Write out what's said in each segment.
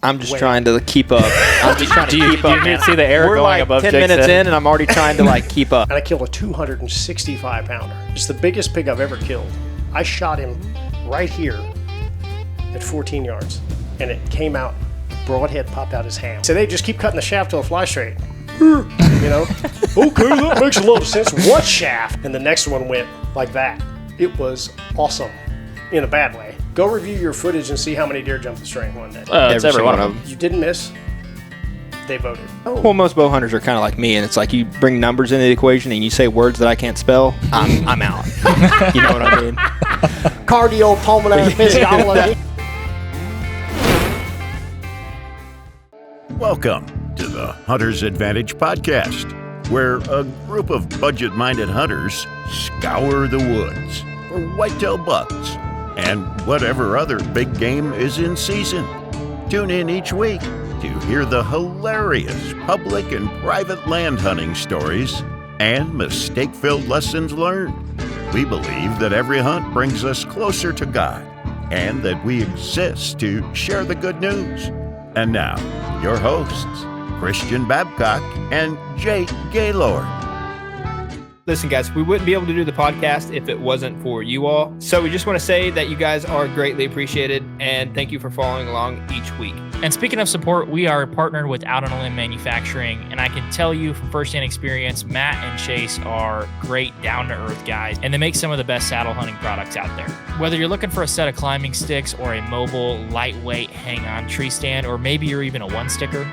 I'm just trying to keep up. I'm just trying to keep up. Do you see the air We're going like above 10 Jake's minutes head? in, and I'm already trying to like keep up. And I killed a 265-pounder. It's the biggest pig I've ever killed. I shot him right here at 14 yards, and it came out, broadhead popped out his ham. So they just keep cutting the shaft till it flies straight. You know? Okay, that makes a lot of sense. What shaft? And the next one went like that. It was awesome in a bad way. Go review your footage and see how many deer jumped the string one day. It's every one of them. You didn't miss. They voted. Well, most bow hunters are kind of like me, and it's like you bring numbers into the equation and you say words that I can't spell, I'm out. You know what I mean? Cardiopulmonary physiology. Welcome to the Hunter's Advantage podcast, where a group of budget-minded hunters scour the woods for whitetail bucks and whatever other big game is in season. Tune in each week to hear the hilarious public and private land hunting stories and mistake-filled lessons learned. We believe that every hunt brings us closer to God and that we exist to share the good news. And now, your hosts, Christian Babcock and Jake Gaylord. Listen, guys, we wouldn't be able to do the podcast if it wasn't for you all. So we just want to say that you guys are greatly appreciated, and thank you for following along each week. And speaking of support, we are partnered with Out on a Limb Manufacturing, and I can tell you from firsthand experience, Matt and Chase are great, down-to-earth guys, and they make some of the best saddle hunting products out there. Whether you're looking for a set of climbing sticks or a mobile, lightweight, hang-on tree stand, or maybe you're even a one-sticker.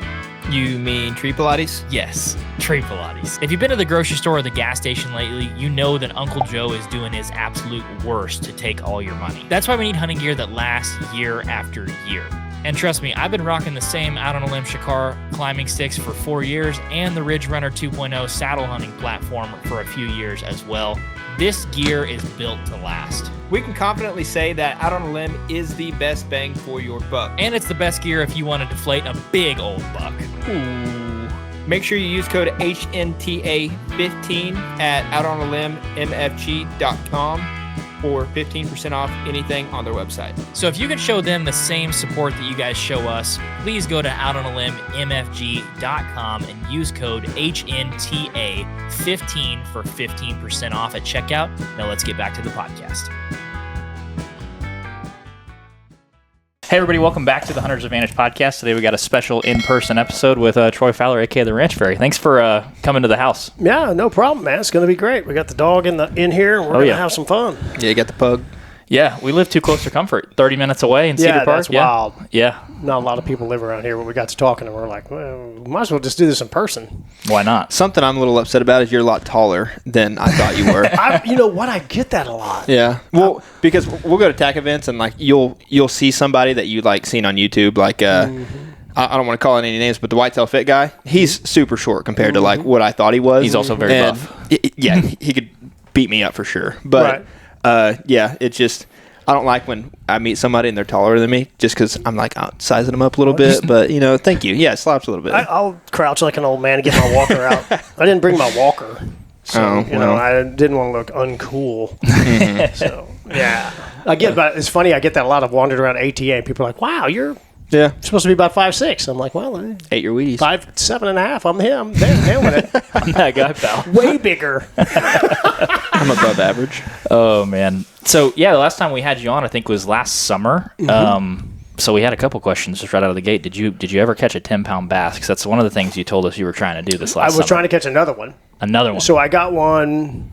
You mean tree Pilates? Yes, tree Pilates. If you've been to the grocery store or the gas station lately, you know that Uncle Joe is doing his absolute worst to take all your money. That's why we need hunting gear that lasts year after year. And trust me, I've been rocking the same Out on a Limb Shakar climbing sticks for 4 years and the Ridge Runner 2.0 saddle hunting platform for a few years as well. This gear is built to last. We can confidently say that Out on a Limb is the best bang for your buck. And it's the best gear if you want to deflate a big old buck. Ooh. Make sure you use code HNTA15 at outonilimb.mfg.com for 15% off anything on their website. So if you can show them the same support that you guys show us, please go to outonilimb.mfg.com and use code HNTA15 for 15% off at checkout. Now let's get back to the podcast. Hey everybody, welcome back to the Hunter's Advantage podcast. Today we got a special in-person episode with Troy Fowler, aka the Ranch Fairy. Thanks for coming to the house. Yeah, no problem, man. It's going to be great. We got the dog in here, and we're going to have some fun. Yeah, you got the pug. Yeah, we live too close to comfort. 30 minutes away in Cedar Park. That's wild. Yeah. Not a lot of people live around here, but we got to talking, and we're like, well, we might as well just do this in person. Why not? Something I'm a little upset about is you're a lot taller than I thought you were. You know what? I get that a lot. Yeah. Well, because we'll go to TAC events, and like you'll see somebody that you like seen on YouTube, like I don't want to call it any names, but the Whitetail Fit guy, he's super short compared to like what I thought he was. He's also very buff. Yeah, he could beat me up for sure. But yeah, it's just I don't like when I meet somebody and they're taller than me, just because I'm like sizing them up a little bit. But you know, thank you. Yeah, it slaps a little bit. I'll crouch like an old man and get my walker out. I didn't bring my walker, so you know I didn't want to look uncool. So yeah, but it's funny. I get that a lot of wandering around ATA, and people are like, "Wow, you're." Yeah, supposed to be about 5'6". I'm like, well, ate your Wheaties. 5'7.5". I'm him. Damn it. I'm that guy, pal. Way bigger. I'm above average. Oh man. So yeah, the last time we had you on, I think was last summer. So we had a couple questions just right out of the gate. Did you ever catch a 10-pound bass? Because that's one of the things you told us you were trying to do this last summer. I was trying to catch another one. Another one. So I got one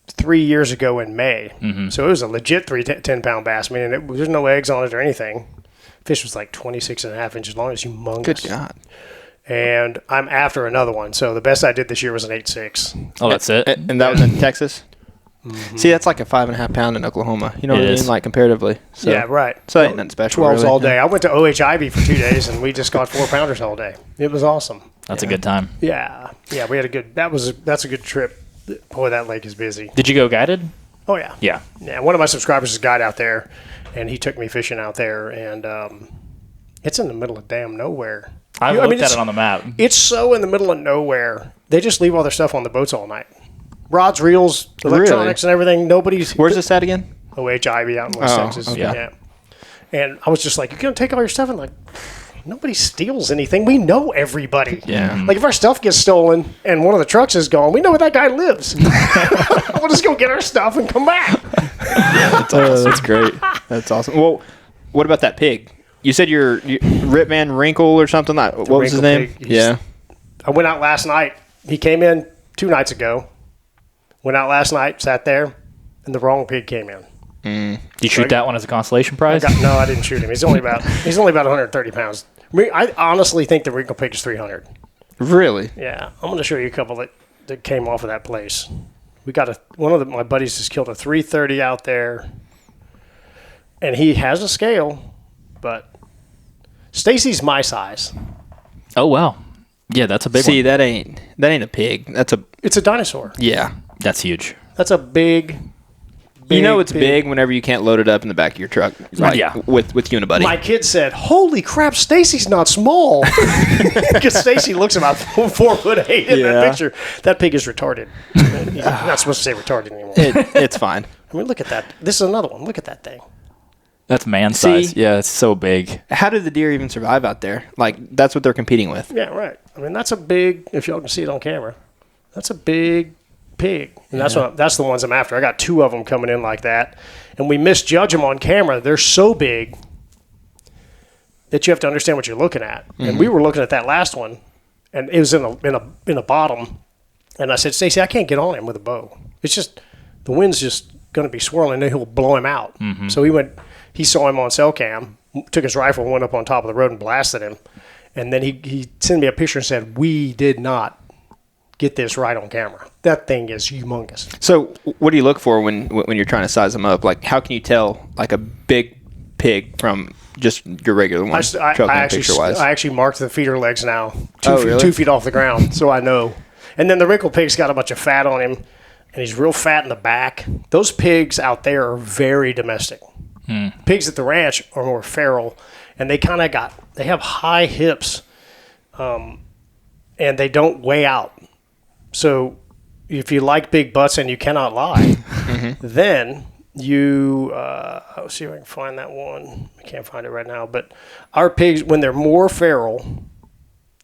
3 years ago in May. So it was a legit 10-pound bass. I mean, there's no eggs on it or anything. Fish was like 26.5 inches long. It's humongous. Good God. And I'm after another one. So the best I did this year was an 8.6. Oh, that's it? And that was in Texas? See, that's like a 5.5 pound in Oklahoma. You know what I mean? Like comparatively. So, yeah, right. So ain't nothing special. 12s really. all day. I went to OHIB for 2 days, and we just caught 4-pounders all day. It was awesome. That's a good time. Yeah. Yeah, we had a good, that's a good trip. Boy, that lake is busy. Did you go guided? Oh, yeah. Yeah. Yeah, one of my subscribers is a guide out there, and he took me fishing out there, and it's in the middle of damn nowhere. I looked at it on the map. It's so in the middle of nowhere. They just leave all their stuff on the boats all night. Rods, reels, electronics, and everything. Nobody's... Where's this at again? OHIB out in West Texas. Okay. Yeah. And I was just like, "You're gonna take all your stuff?" And like, nobody steals anything. We know everybody. Yeah. Like if our stuff gets stolen and one of the trucks is gone, we know where that guy lives. We'll just go get our stuff and come back. That's great. That's awesome. Well, what about that pig? You said your Ripman Wrinkle or something. What was his name? Yeah. I went out last night. He came in 2 nights ago. Went out last night, sat there, and the wrong pig came in. Did you shoot that one as a consolation prize? No, I didn't shoot him. He's only about 130 pounds. I honestly think the wrinkle pig is 300. Really? Yeah, I'm going to show you a couple that came off of that place. We got my buddies just killed a 330 out there, and he has a scale, but Stacy's my size. Oh wow, yeah, that's a big one. See, that ain't a pig. It's a dinosaur. Yeah. That's huge. That's a big. You know it's big whenever you can't load it up in the back of your truck. Like, Yeah. With Unibuddy. My kid said, "Holy crap, Stacy's not small," because Stacy looks about 4'8" in that picture. That pig is retarded. You're not supposed to say retarded anymore. It's fine. I mean, look at that. This is another one. Look at that thing. That's man See? size. Yeah, it's so big. How do the deer even survive out there? Like, that's what they're competing with. Yeah, right. I mean, that's a big. If y'all can see it on camera, that's a big pig, and that's the ones I'm after. I got 2 of them coming in like that, and we misjudge them on camera. They're so big that you have to understand what you're looking at. And we were looking at that last one, and it was in a bottom. And I said, "Stacy, I can't get on him with a bow. It's just the wind's just going to be swirling, and he'll blow him out." So he saw him on cell cam, took his rifle, went up on top of the road and blasted him, and then he sent me a picture and said, "We did not get this right on camera. That thing is humongous." So, what do you look for when you're trying to size them up? Like, how can you tell like a big pig from just your regular one? I actually marked the feeder legs now, 2 feet off the ground, so I know. And then the wrinkle pig's got a bunch of fat on him, and he's real fat in the back. Those pigs out there are very domestic. Pigs at the ranch are more feral, and they have high hips, and they don't weigh out. So if you like big butts and you cannot lie, then you I'll see if I can find that one. I can't find it right now. But our pigs, when they're more feral,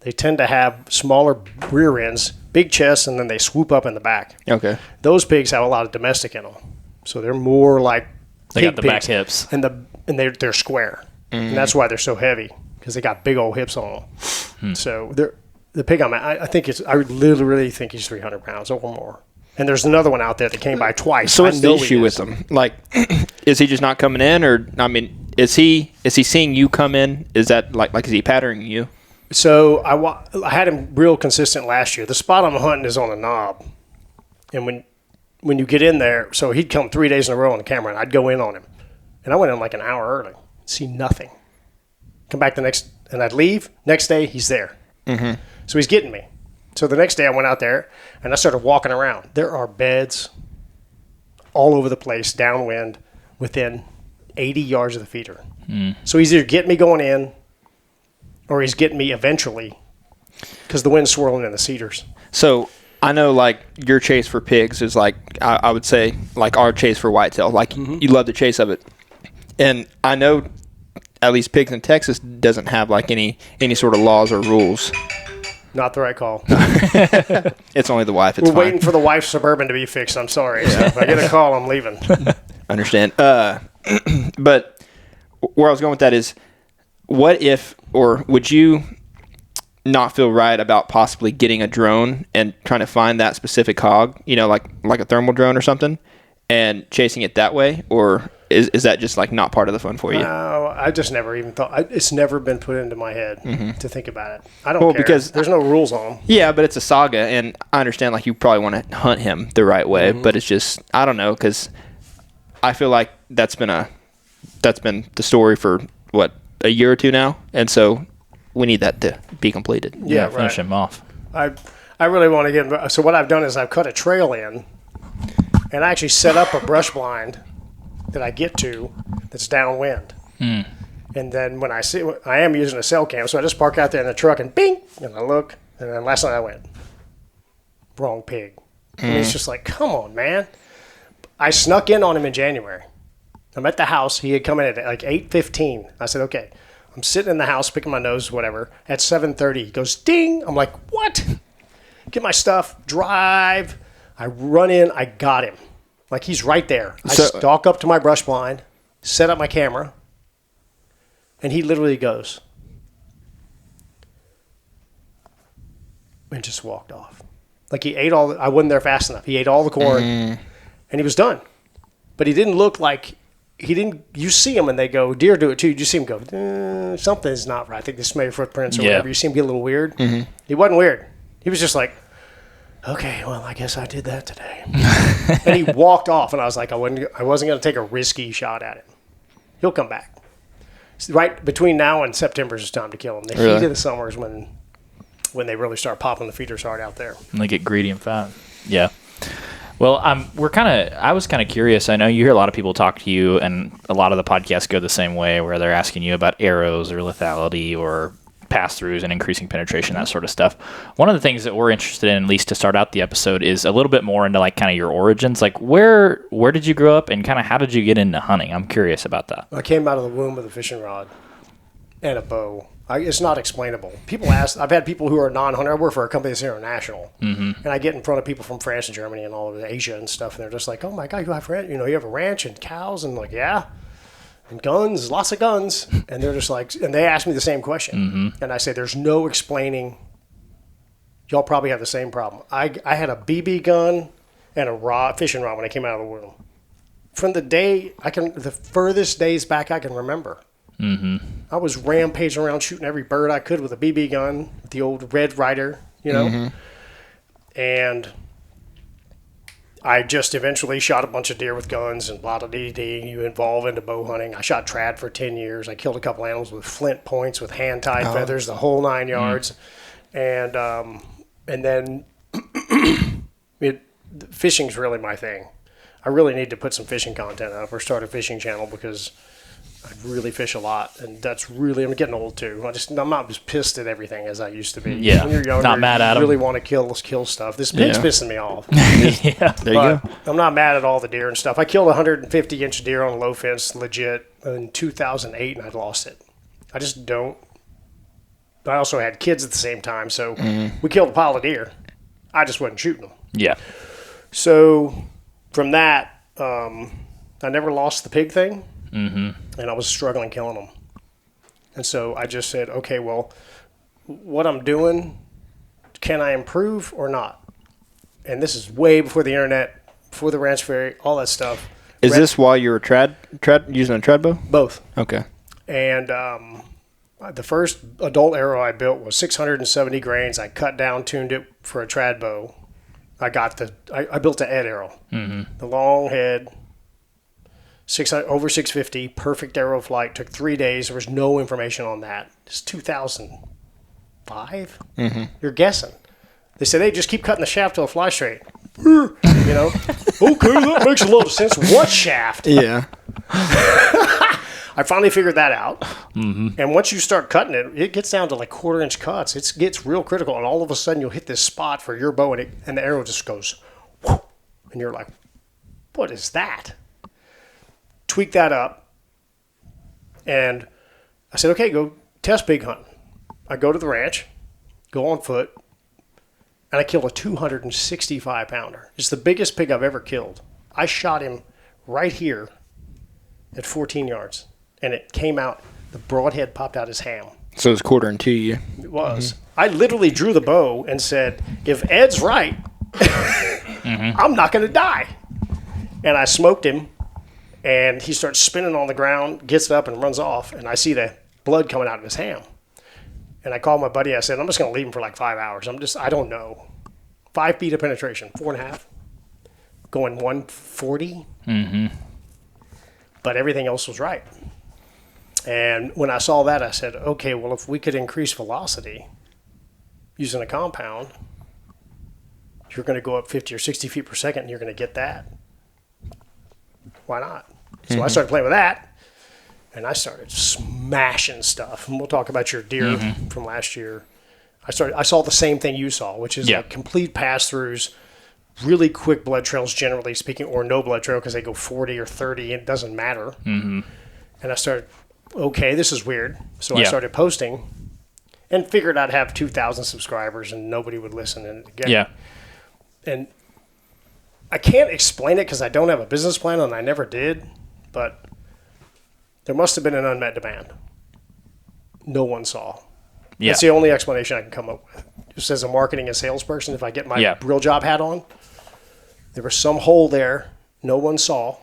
they tend to have smaller rear ends, big chests, and then they swoop up in the back. Okay. Those pigs have a lot of domestic in them. So they're more like They pig got the back pigs. hips. And they're square. And that's why they're so heavy, because they got big old hips on them. So the pig I literally think he's 300 pounds or more. And there's another one out there that came by twice. So what's the issue with him? Like, is he just not coming in, or I mean, is he seeing you come in? Is that like is he patterning you? So I had him real consistent last year. The spot I'm hunting is on a knob, and when you get in there, so he'd come 3 days in a row on the camera, and I'd go in on him, and I went in like an hour early, see nothing. Come back and I'd leave. Next day, he's there. So he's getting me. So the next day I went out there and I started walking around. There are beds all over the place, downwind, within 80 yards of the feeder. So he's either getting me going in or he's getting me eventually because the wind's swirling in the cedars. So I know like your chase for pigs is like, I would say like our chase for whitetail. Like you love the chase of it. And I know at least pigs in Texas doesn't have like any sort of laws or rules. Not the right call. It's only the wife. It's We're fine. waiting for the wife's Suburban to be fixed. I'm sorry. So if I get a call, I'm leaving. Understand. But where I was going with that is, what if, or would you not feel right about possibly getting a drone and trying to find that specific hog, like a thermal drone or something, and chasing it that way? Or is that just like not part of the fun for you? No, I just never even thought. It's never been put into my head to think about it. I don't care. Because there's no rules on them. Yeah, but it's a saga, and I understand like you probably want to hunt him the right way, but it's just, I don't know, because I feel like that's been the story for what, a year or two now, and so we need that to be completed. Yeah, Finish him off. I really want to get. So what I've done is I've cut a trail in, and I actually set up a brush blind that I get to that's downwind. And then when I am using a cell cam, so I just park out there in the truck and bing, and I look, and then last night I went, wrong pig. And it's just like, come on, man. I snuck in on him in January. I'm at the house. He had come in at like 8:15. I said, okay. I'm sitting in the house, picking my nose, whatever. At 7:30, he goes, ding. I'm like, what? Get my stuff, drive. I run in. I got him. Like, he's right there. I stalk up to my brush blind, set up my camera, and he literally goes and just walked off. Like, he ate I wasn't there fast enough. He ate all the corn, and he was done. But he didn't look like... You see him and they go, deer do it too. You see him go, something's not right. I think they smell your footprints or whatever. You see him get a little weird. Mm-hmm. He wasn't weird. He was just like, okay, well, I guess I did that today. And he walked off, and I was like, I wasn't going to take a risky shot at him. He'll come back. Right between now and September is time to kill him. The heat of the summer is when they really start popping the feeders hard out there. And they get greedy and fat. Yeah. Well, I was kind of curious. I know you hear a lot of people talk to you, and a lot of the podcasts go the same way, where they're asking you about arrows or lethality or pass-throughs and increasing penetration, that sort of stuff. One of the things that we're interested in, at least to start out the episode, is a little bit more into like kind of your origins. Like, where did you grow up, and kind of how did you get into hunting? I'm curious about that. I came out of the womb with a fishing rod and a bow. It's not explainable. People ask. I've had people who are non-hunter. I work for a company that's international, and I get in front of people from France and Germany and all over Asia and stuff, and they're just like, "Oh my God, you have a ranch and cows," and like, yeah, and guns, lots of guns, and they're just like, and they ask me the same question, and I say, "There's no explaining. Y'all probably have the same problem. I had a BB gun and a fishing rod when I came out of the womb. From the furthest days back I can remember." Mm-hmm. I was rampaging around shooting every bird I could with a BB gun, the old Red Ryder, and I just eventually shot a bunch of deer with guns and blah, blah, blah, blah. You evolve into bow hunting. I shot trad for 10 years. I killed a couple animals with flint points, with hand-tied feathers, the whole 9 yards. And then fishing's really my thing. I really need to put some fishing content up or start a fishing channel because I really fish a lot, and I'm getting old too. I'm not as pissed at everything as I used to be. Yeah, when you're younger, not mad at you really want to kill stuff. This pig's pissing me off. Yeah, there you go. I'm not mad at all the deer and stuff. I killed a 150-inch deer on a low fence, legit, in 2008, and I lost it. I just don't. I also had kids at the same time, so we killed a pile of deer. I just wasn't shooting them. Yeah. So from that, I never lost the pig thing. Mm-hmm. And I was struggling killing them. And so I just said, okay, well, what I'm doing, can I improve or not? And this is way before the internet, before the ranch ferry, all that stuff. Is this while you were using a trad bow? Both. Okay. And the first adult arrow I built was 670 grains. I cut down, tuned it for a trad bow. I built an Ed arrow. Mm-hmm. The long head. Over 650, perfect arrow flight. Took 3 days. There was no information on that. It's 2005. Mm-hmm. You're guessing. They said, "Hey, just keep cutting the shaft till it flies straight." Okay, that makes a lot of sense. What shaft? Yeah. I finally figured that out. Mm-hmm. And once you start cutting it, it gets down to like 1/4-inch cuts. It gets real critical, and all of a sudden you'll hit this spot for your bow, and the arrow just goes, whoosh, and you're like, "What is that?" Tweak that up, and I said, okay, go test pig hunting. I go to the ranch, go on foot, and I killed a 265-pounder. It's the biggest pig I've ever killed. I shot him right here at 14 yards, and it came out, the broadhead popped out his ham. So it was 1/4 to you. It was. Mm-hmm. I literally drew the bow and said, if Ed's right, I'm not going to die. And I smoked him. And he starts spinning on the ground, gets up and runs off. And I see the blood coming out of his ham. And I called my buddy. I said, I'm just going to leave him for like 5 hours. I don't know. 5 feet of penetration, 4.5. Going 140. Mm-hmm. But everything else was right. And when I saw that, I said, okay, well, if we could increase velocity using a compound, you're going to go up 50 or 60 feet per second, and you're going to get that. Why not? So I started playing with that, and I started smashing stuff. And we'll talk about your deer from last year. I saw the same thing you saw, which is like complete pass-throughs, really quick blood trails, generally speaking, or no blood trail because they go 40 or 30. It doesn't matter. Mm-hmm. And I started, okay, this is weird. So I started posting and figured I'd have 2,000 subscribers and nobody would listen. And again, and I can't explain it because I don't have a business plan and I never did, but there must have been an unmet demand. No one saw. Yeah. That's the only explanation I can come up with. Just as a marketing and salesperson, if I get my real job hat on, there was some hole there no one saw.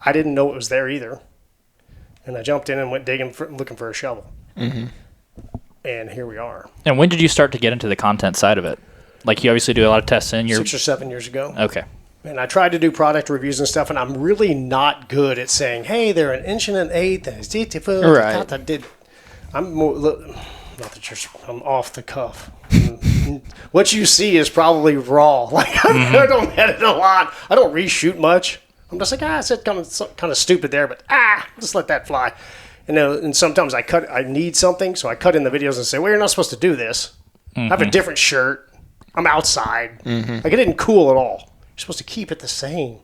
I didn't know it was there either. And I jumped in and went digging, looking for a shovel. Mm-hmm. And here we are. And when did you start to get into the content side of it? Like, you obviously do a lot of tests in your... 6 or 7 years ago. Okay. And I tried to do product reviews and stuff, and I'm really not good at saying, hey, they're an inch and an eighth. And it's beautiful. Right. I'm more... Not that I'm off the cuff. What you see is probably raw. Like, I don't edit a lot. I don't reshoot much. I'm just like, I said kind of stupid there, but just let that fly. And sometimes I need something, so I cut in the videos and say, well, you're not supposed to do this. I have a different shirt. I'm outside. Like, it isn't cool at all. You're supposed to keep it the same.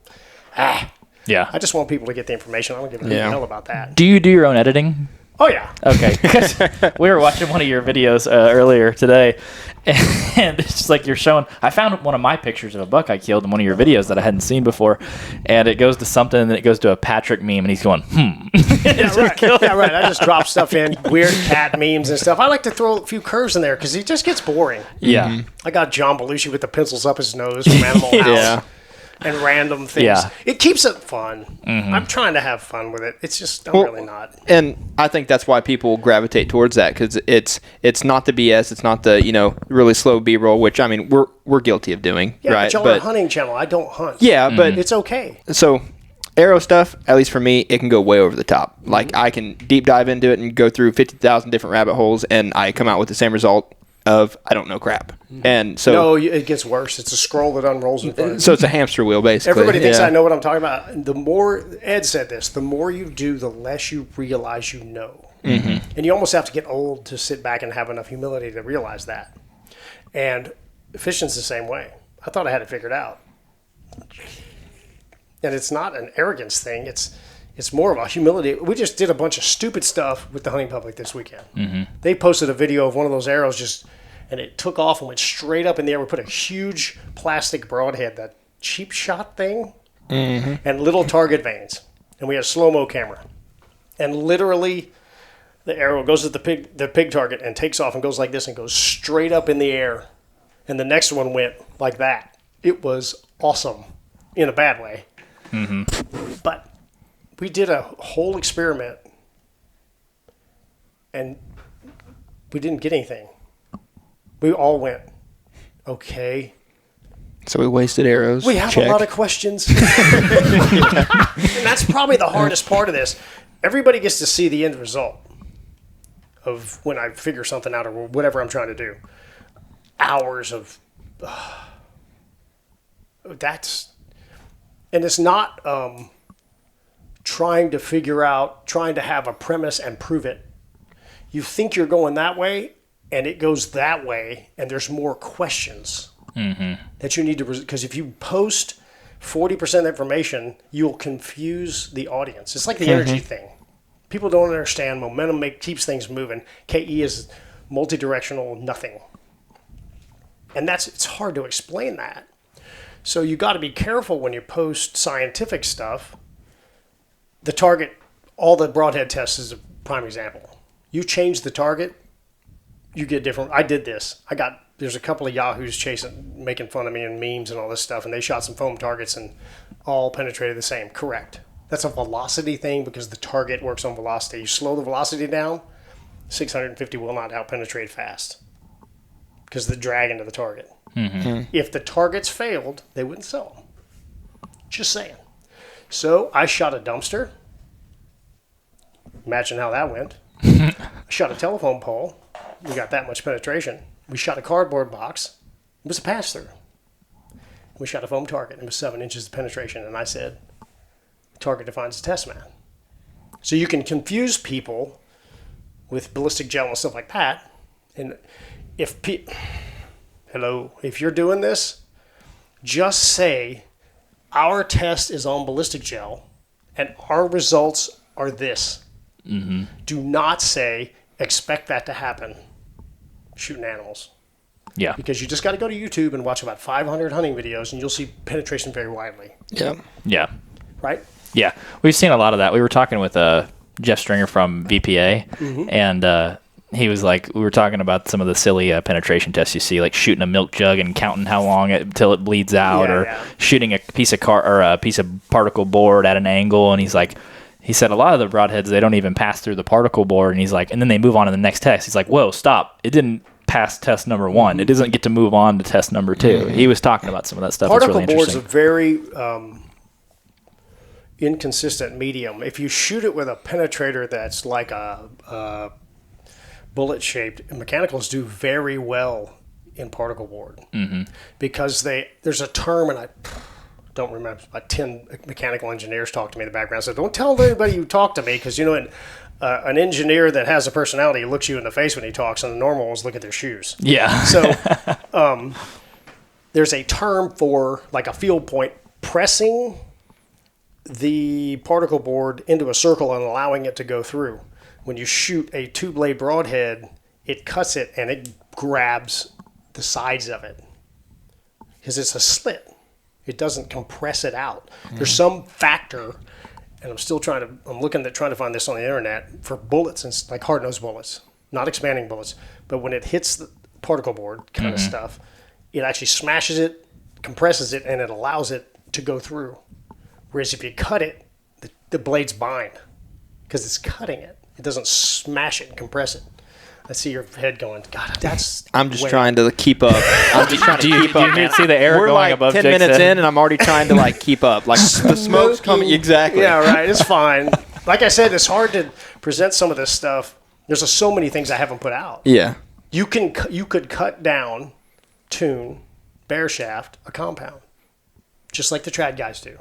Yeah. I just want people to get the information. I don't give a hell about that. Do you do your own editing? Oh, yeah. Okay. Because we were watching one of your videos earlier today, and it's just like you're showing. I found one of my pictures of a buck I killed in one of your videos that I hadn't seen before, and it goes to something, and then it goes to a Patrick meme, and he's going, Yeah, right. Yeah, right. I just drop stuff in, weird cat memes and stuff. I like to throw a few curves in there because it just gets boring. Yeah. I got John Belushi with the pencils up his nose from Animal House. And random things. Yeah. It keeps it fun. I'm trying to have fun with it. It's just, I'm really not. And I think that's why people gravitate towards that, because it's not the BS. It's not the, really slow B-roll, which, I mean, we're guilty of doing. Yeah, right? But y'all are a hunting channel. I don't hunt. Yeah, but it's okay. So arrow stuff, at least for me, it can go way over the top. Like, I can deep dive into it and go through 50,000 different rabbit holes, and I come out with the same result of I don't know crap. And so no, it gets worse. It's a scroll that unrolls in front. So it's a hamster wheel, basically. Everybody thinks I know what I'm talking about. The more, Ed said this, the more you do, the less you realize you know. And you almost have to get old to sit back and have enough humility to realize that. And fishing's the same way. I thought I had it figured out. And it's not an arrogance thing. It's more of a humility. We just did a bunch of stupid stuff with the hunting public this weekend. They posted a video of one of those arrows and it took off and went straight up in the air. We put a huge plastic broadhead, that cheap shot thing, and little target vanes. And we had a slow-mo camera. And literally, the arrow goes to the pig target and takes off and goes like this and goes straight up in the air. And the next one went like that. It was awesome in a bad way. But we did a whole experiment, and we didn't get anything. We all went, okay. So we wasted arrows. We have a lot of questions. And that's probably the hardest part of this. Everybody gets to see the end result of when I figure something out or whatever I'm trying to do. Hours of... And it's not... trying to have a premise and prove it. You think you're going that way, and it goes that way, and there's more questions that you need to... Because if you post 40% information, you'll confuse the audience. It's like the energy thing. People don't understand momentum keeps things moving. KE is multi-directional nothing. And it's hard to explain that. So you got to be careful when you post scientific stuff. The target, all the broadhead tests is a prime example. You change the target, you get different. I did this. There's a couple of yahoos making fun of me and memes and all this stuff, and they shot some foam targets and all penetrated the same. Correct. That's a velocity thing because the target works on velocity. You slow the velocity down, 650 will not out-penetrate fast because of the drag into the target. If the targets failed, they wouldn't sell them. Just saying. So I shot a dumpster. Imagine how that went. I shot a telephone pole. We got that much penetration. We shot a cardboard box. It was a pass-through. We shot a foam target. It was 7 inches of penetration. And I said, target defines a test man. So you can confuse people with ballistic gel and stuff like that. And if you're doing this, Just say, our test is on ballistic gel, and our results are this. Mm-hmm. Do not say, expect that to happen shooting animals. Yeah. Because you just got to go to YouTube and watch about 500 hunting videos, and you'll see penetration vary widely. Yeah. Yeah. Right? Yeah. We've seen a lot of that. We were talking with Jeff Stringer from VPA, and he was like, we were talking about some of the silly penetration tests you see, like shooting a milk jug and counting how long until it bleeds out, shooting a piece of a piece of particle board at an angle. And he said a lot of the broadheads, they don't even pass through the particle board. And he's like, and then they move on to the next test. He's like, whoa, stop! It didn't pass test number 1. It doesn't get to move on to test number 2. He was talking about some of that stuff. Particle really board's a interesting. very inconsistent medium. If you shoot it with a penetrator that's like a bullet-shaped, mechanicals do very well in particle board because there's a term, and I don't remember, about 10 mechanical engineers talked to me in the background. So don't tell anybody you talk to me, because an engineer that has a personality looks you in the face when he talks, and the normal ones look at their shoes. Yeah. So there's a term for, like, a field point, pressing the particle board into a circle and allowing it to go through. When you shoot a 2-blade broadhead, it cuts it and it grabs the sides of it because it's a slit. It doesn't compress it out. There's some factor, and I'm looking at trying to find this on the internet for bullets, and like hard-nosed bullets, not expanding bullets, but when it hits the particle board kind of stuff, it actually smashes it, compresses it, and it allows it to go through. Whereas if you cut it, the blades bind because it's cutting it. It doesn't smash it and compress it. I see your head going, God, that's... I'm just trying to keep up. I'm just trying to keep up. Do you see the air We're going like above 10 Jake's minutes head? in, and I'm already trying to like keep up. Like the smoke's coming. Exactly. Yeah, right. It's fine. Like I said, it's hard to present some of this stuff. There's so many things I haven't put out. Yeah. You could cut down, tune, bare shaft, a compound, just like the trad guys do.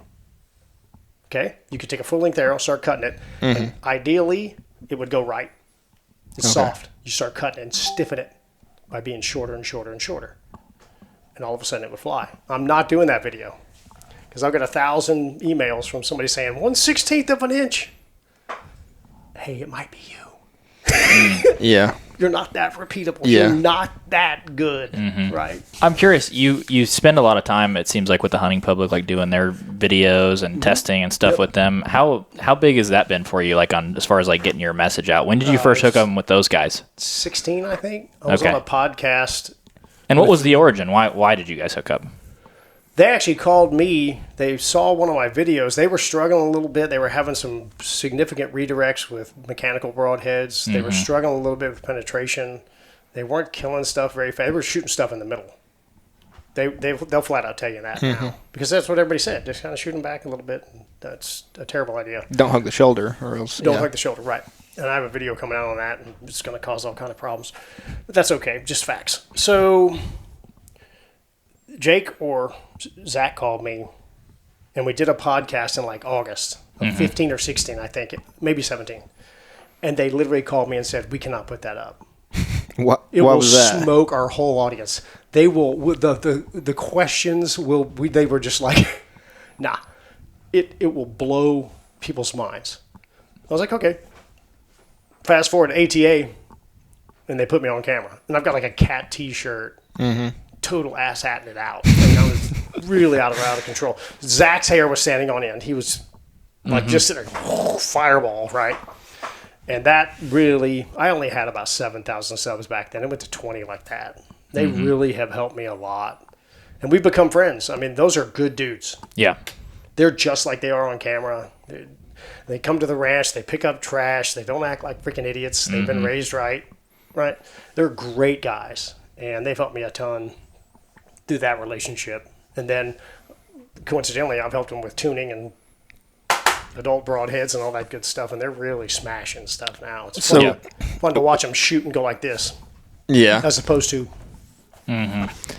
Okay? You could take a full-length arrow, start cutting it, and ideally, it would go right. It's soft. You start cutting it and stiffen it by being shorter and shorter and shorter. And all of a sudden, it would fly. I'm not doing that video because I've got 1,000 emails from somebody saying, 1/16 of an inch. Hey, it might be you. Yeah. You're not that repeatable. Yeah. You're not that good, right? I'm curious. You spend a lot of time, it seems like, with the hunting public, like doing their videos and testing and stuff with them. How big has that been for you, like on as far as like getting your message out? When did you first hook up with those guys? 16, I think. I was on a podcast. And what was the origin? Why did you guys hook up? They actually called me. They saw one of my videos. They were struggling a little bit. They were having some significant redirects with mechanical broadheads. They were struggling a little bit with penetration. They weren't killing stuff very fast. They were shooting stuff in the middle. They'll flat out tell you that now, because that's what everybody said. Just kind of shoot them back a little bit. That's a terrible idea. Don't hug the shoulder, or else. Don't hug the shoulder, right? And I have a video coming out on that, and it's going to cause all kind of problems. But that's okay. Just facts. So Jake or Zach called me, and we did a podcast in like August of 15 or 16, I think, maybe 17. And they literally called me and said, "We cannot put that up. What Will was that? smoke our whole audience. They will. The questions will. They were just like, nah. It will blow people's minds." I was like, okay. Fast forward to ATA, and they put me on camera, and I've got like a cat T-shirt. Total ass hatting it out. I mean, I was really out of control. Zach's hair was standing on end. He was like just sitting there, fireball, right? And that really, I only had about 7,000 subs back then. It went to 20 like that. They really have helped me a lot. And we've become friends. I mean, those are good dudes. Yeah. They're just like they are on camera. They come to the ranch. They pick up trash. They don't act like freaking idiots. They've been raised right. They're great guys. And they've helped me a ton through that relationship. And then, coincidentally, I've helped them with tuning and adult broadheads and all that good stuff. And they're really smashing stuff now. It's fun to watch them shoot and go like this. Yeah. As opposed to...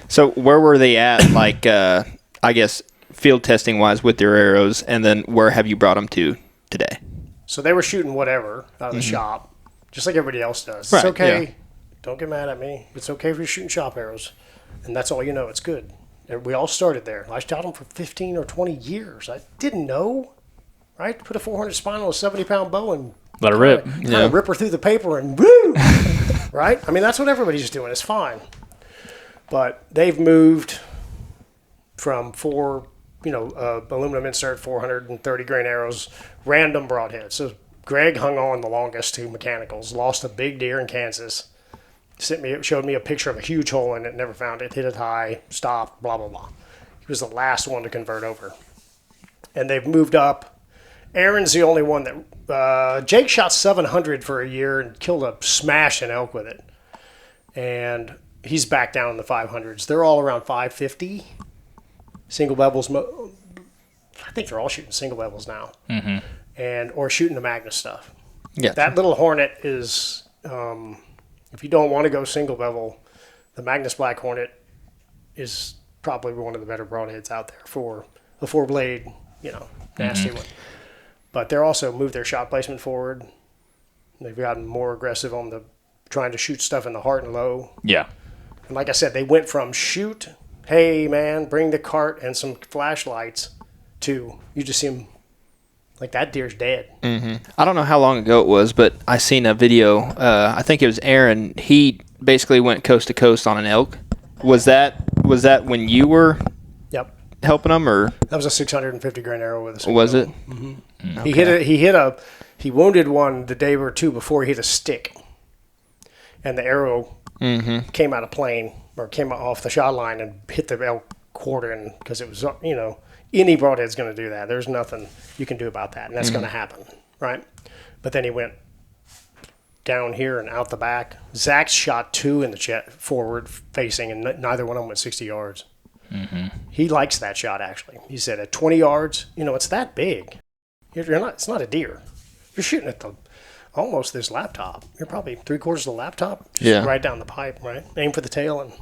So where were they at, like, I guess, field testing-wise with their arrows, and then where have you brought them to today? So they were shooting whatever out of the shop, just like everybody else does. Right, It's okay. yeah. Don't get mad at me. It's okay if you're shooting shop arrows. And that's all you know. It's good. And we all started there. I shot them for 15 or 20 years. I didn't know, right? Put a 400 spine on a 70-pound bow and Let it rip. Kind of rip her through the paper and woo, right? I mean, that's what everybody's doing. It's fine. But they've moved from aluminum insert 430 grain arrows, random broadheads. So Greg hung on the longest to mechanicals, lost a big deer in Kansas, showed me a picture of a huge hole in it, never found it, hit it high, stopped, blah, blah, blah. He was the last one to convert over. And they've moved up. Aaron's the only one that, Jake shot 700 for a year and killed a smashing elk with it. And he's back down in the 500s. They're all around 550. Single bevels, I think they're all shooting single bevels now. Or shooting the Magnus stuff. Yeah. That little Hornet is, if you don't want to go single bevel, the Magnus Black Hornet is probably one of the better broadheads out there for a 4-blade, nasty one. But they're also moved their shot placement forward. They've gotten more aggressive on the trying to shoot stuff in the heart and low. Yeah. And like I said, they went from shoot, hey man, bring the cart and some flashlights, to you just see them like that deer's dead. I don't know how long ago it was, but I seen a video. I think it was Aaron. He basically went coast to coast on an elk. Was that when you were Yep. helping him, or That was a 650 grain arrow with a single was it? Okay. He wounded one the day or two before he hit a stick, and the arrow came out of plane or came off the shot line and hit the elk quarter, because it was any broadhead's going to do that. There's nothing you can do about that, and that's going to happen, right? But then he went down here and out the back. Zach shot 2 in the chest, forward facing, and neither one of them went 60 yards. He likes that shot, actually. He said at 20 yards, it's that big. It's not a deer. You're shooting at almost this laptop. You're probably 3/4 of the laptop. Just right down the pipe, right? Aim for the tail and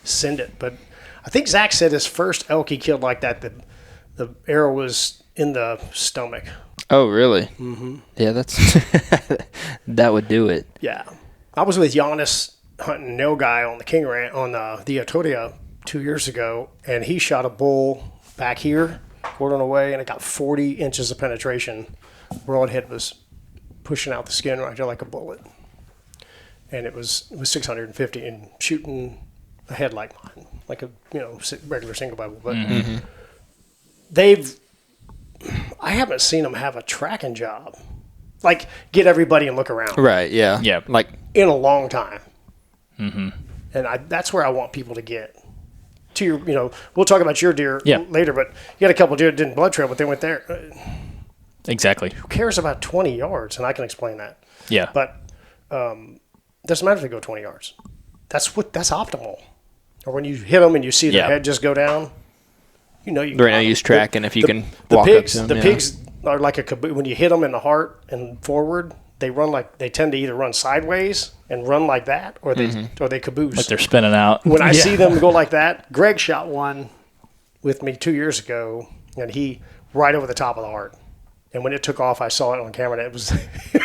send it. But I think Zach said his first elk he killed like that, the arrow was in the stomach. Oh, really? Yeah, that's that would do it. Yeah. I was with Giannis hunting no guy on the King Ranch on the Atoria 2 years ago, and he shot a bull back here, quartering away, and it got 40 inches of penetration. Broadhead was pushing out the skin right there like a bullet, and it was 650 and shooting a head like mine, like a regular single bevel. But I haven't seen them have a tracking job, like get everybody and look around, Right? Yeah. Yeah. Like in a long time. And that's where I want people to get to your. We'll talk about your deer later, but you had a couple deer that didn't blood trail, but they went there. Exactly. Who cares about 20 yards? And I can explain that. Yeah. But doesn't matter if they go 20 yards. That's optimal. Or when you hit them and you see their head just go down, you right now, use tracking if you can the walk pigs, up to them. The pigs are like a caboose. When you hit them in the heart and forward, they tend to either run sideways and run like that, or they caboose. Like they're spinning out. When I see them go like that, Greg shot one with me 2 years ago, and he right over the top of the heart. And when it took off, I saw it on camera, and it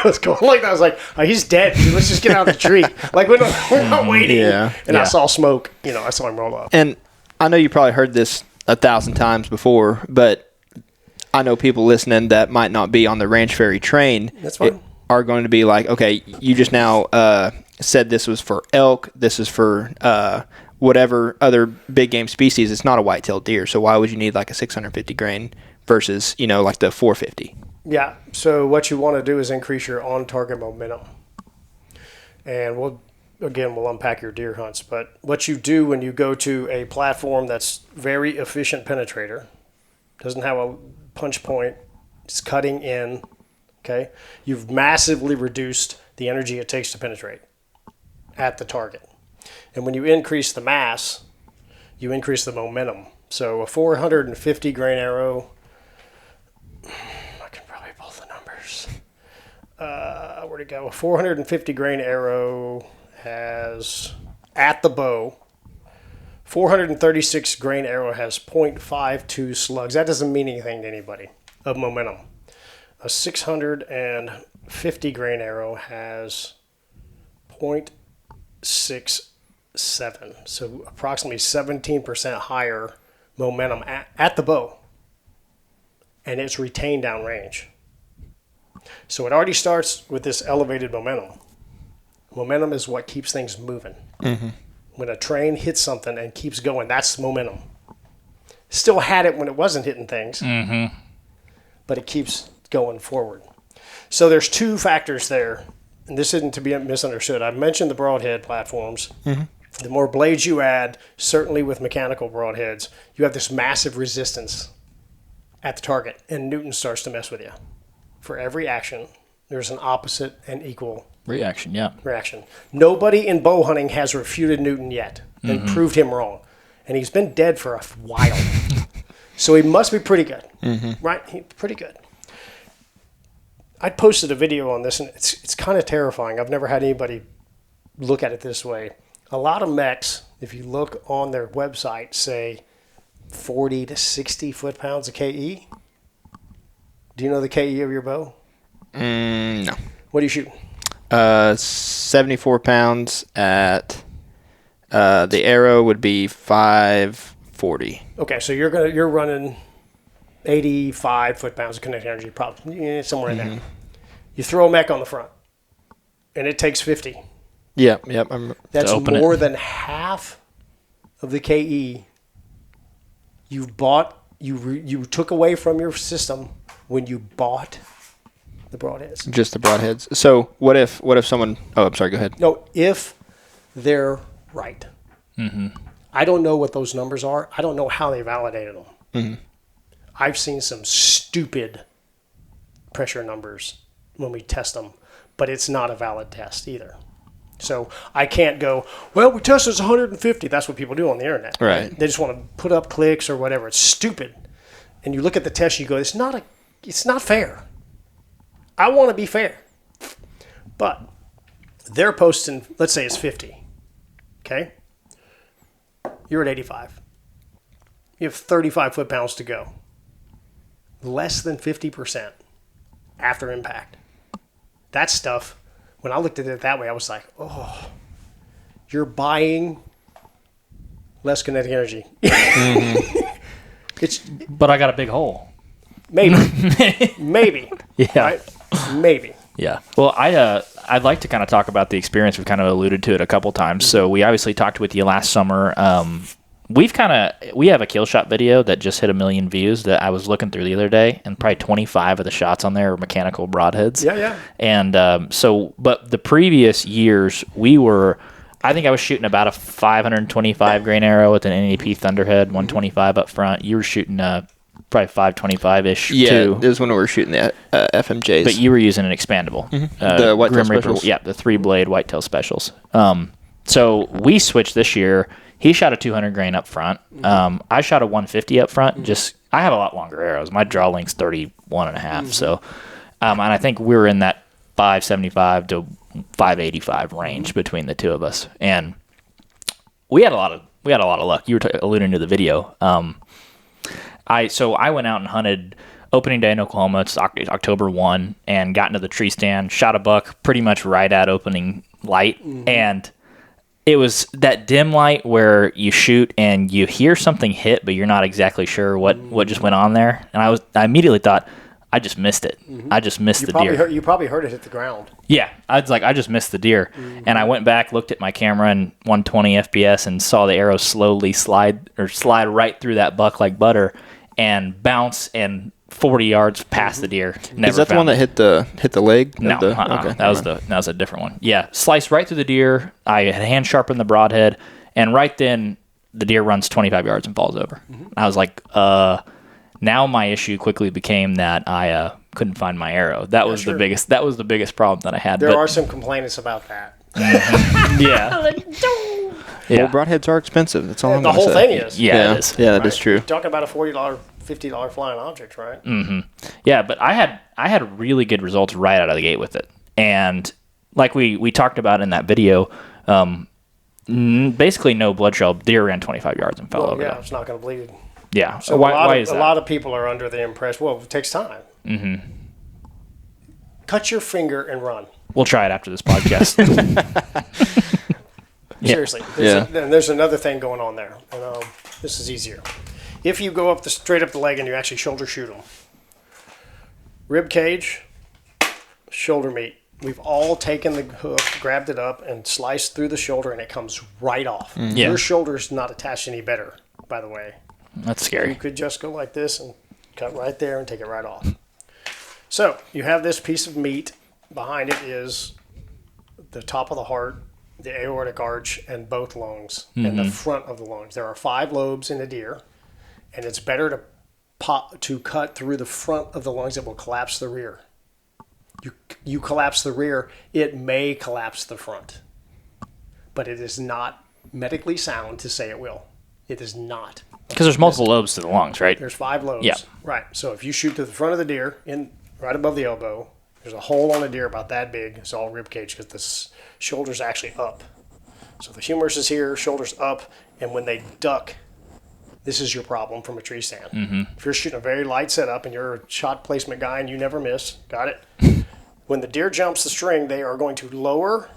was going like that. I was like, oh, he's dead. Dude. Let's just get out of the tree. Like, we're not waiting. Yeah. And I saw smoke. I saw him roll up. And I know you probably heard this 1,000 times before, but I know people listening that might not be on the Ranch Fairy train. That's fine. Are going to be like, okay, you just now said this was for elk. This is for whatever other big game species. It's not a white-tailed deer. So why would you need like a 650 grain versus, like the 450? Yeah. So what you want to do is increase your on-target momentum. And we'll unpack your deer hunts. But what you do when you go to a platform that's very efficient penetrator, doesn't have a punch point, it's cutting in, okay? You've massively reduced the energy it takes to penetrate at the target. And when you increase the mass, you increase the momentum. So a 450 grain arrow, I can probably pull the numbers. Where'd it go? A 450 grain arrow has, at the bow, 436 grain arrow has 0.52 slugs. That doesn't mean anything to anybody of momentum. A 650 grain arrow has 0.6 0.7, so approximately 17% higher momentum at the bow, and it's retained downrange. So it already starts with this elevated momentum. Momentum is what keeps things moving. Mm-hmm. When a train hits something and keeps going, that's momentum. Still had it when it wasn't hitting things, but it keeps going forward. So there's two factors there, and this isn't to be misunderstood. I've mentioned the broadhead platforms. Mm-hmm. The more blades you add, certainly with mechanical broadheads, you have this massive resistance at the target, and Newton starts to mess with you. For every action, there's an opposite and equal reaction. Nobody in bow hunting has refuted Newton yet and proved him wrong. And he's been dead for a while. So he must be pretty good, right? He's pretty good. I posted a video on this, and it's kind of terrifying. I've never had anybody look at it this way. A lot of mechs, if you look on their website, say 40 to 60 foot-pounds of KE. Do you know the KE of your bow? No. What are you shooting? 74 pounds at the arrow would be 540. Okay, so you're running 85 foot-pounds of kinetic energy, probably somewhere in there. You throw a mech on the front, and it takes 50. Yep. That's more than half of the KE you bought. You took away from your system when you bought the broadheads. Just the broadheads. So what if someone? Oh, I'm sorry. Go ahead. No, if they're right. Mm-hmm. I don't know what those numbers are. I don't know how they validated them. Mm-hmm. I've seen some stupid pressure numbers when we test them, but it's not a valid test either. So I can't go, well, we tested 150. That's what people do on the internet. Right. They just want to put up clicks or whatever. It's stupid. And you look at the test, you go, it's not fair. I want to be fair. But they're posting, let's say it's 50. Okay? You're at 85. You have 35 foot-pounds to go. Less than 50% after impact. That stuff, when I looked at it that way, I was like, oh, you're buying less kinetic energy. But I got a big hole. Maybe. Yeah. Right? Maybe. Yeah. Well, I'd like to kind of talk about the experience. We've kind of alluded to it a couple times. Mm-hmm. So we obviously talked with you last summer. We have a kill shot video that just hit 1 million views that I was looking through the other day, and probably 25 of the shots on there are mechanical broadheads. Yeah. And but the previous years, I think I was shooting about a 525 grain arrow with an NAP Thunderhead, 125 up front. You were shooting probably 525-ish. Yeah, too. it was when we were shooting the FMJs. But you were using an expandable. Mm-hmm. The Whitetail Specials. Yeah, the 3-blade Whitetail Specials. So we switched this year. He shot a 200 grain up front. I shot a 150 up front. I have a lot longer arrows. My draw length's 31 and a half. So, and I think we were in that 575 to 585 range between the two of us. And we had a lot of luck. You were alluding to the video. I went out and hunted opening day in Oklahoma. It's October 1, and got into the tree stand, shot a buck pretty much right at opening light. And it was that dim light where you shoot and you hear something hit, but you're not exactly sure what just went on there. And I immediately thought, I just missed it. I just missed the deer. You probably heard it hit the ground. Yeah. I was like, I just missed the deer. And I went back, looked at my camera in 120 FPS and saw the arrow slowly slide right through that buck like butter and bounce and 40 yards past the deer. Is that the one that hit the leg? No, Okay, that was a different one. Yeah, sliced right through the deer. I had hand sharpened the broadhead, and right then the deer runs 25 yards and falls over. I was like, now my issue quickly became that I couldn't find my arrow. That was the biggest. That was the biggest problem that I had. There are some complaints about that. Yeah. Well, broadheads are expensive. That's all I'm the gonna whole say. thing is. Yeah, it is. Yeah, that is true. You're talking about a $40, $50 flying object, right? Yeah, but I had really good results right out of the gate with it, and like we talked about in that video, basically no blood trail. Deer ran 25 yards and fell over. Yeah, it's not going to bleed. Yeah. So why is that? A lot of people are under the impression. Well, it takes time. Cut your finger and run. We'll try it after this podcast. Seriously. There's another thing going on there. And this is easier. If you go straight up the leg and you actually shoulder shoot them, rib cage, shoulder meat. We've all taken the hook, grabbed it up, and sliced through the shoulder, and it comes right off. Mm-hmm. Yeah. Your shoulder's not attached any better, by the way. That's scary. You could just go like this and cut right there and take it right off. So you have this piece of meat. Behind it is the top of the heart, the aortic arch, and both lungs, and the front of the lungs. There are 5 lobes in a deer, and it's better to cut through the front of the lungs that will collapse the rear. You collapse the rear, it may collapse the front. But it is not medically sound to say it will. It is not. Because there's multiple lobes to the lungs, right? There's 5 lobes. Yeah. Right. So if you shoot to the front of the deer, right above the elbow, there's a hole on the deer about that big. It's all rib cage because the shoulder's actually up. So the humerus is here, shoulder's up, and when they duck, this is your problem from a tree stand. Mm-hmm. If you're shooting a very light setup and you're a shot placement guy and you never miss, got it? When the deer jumps the string, they are going to lower,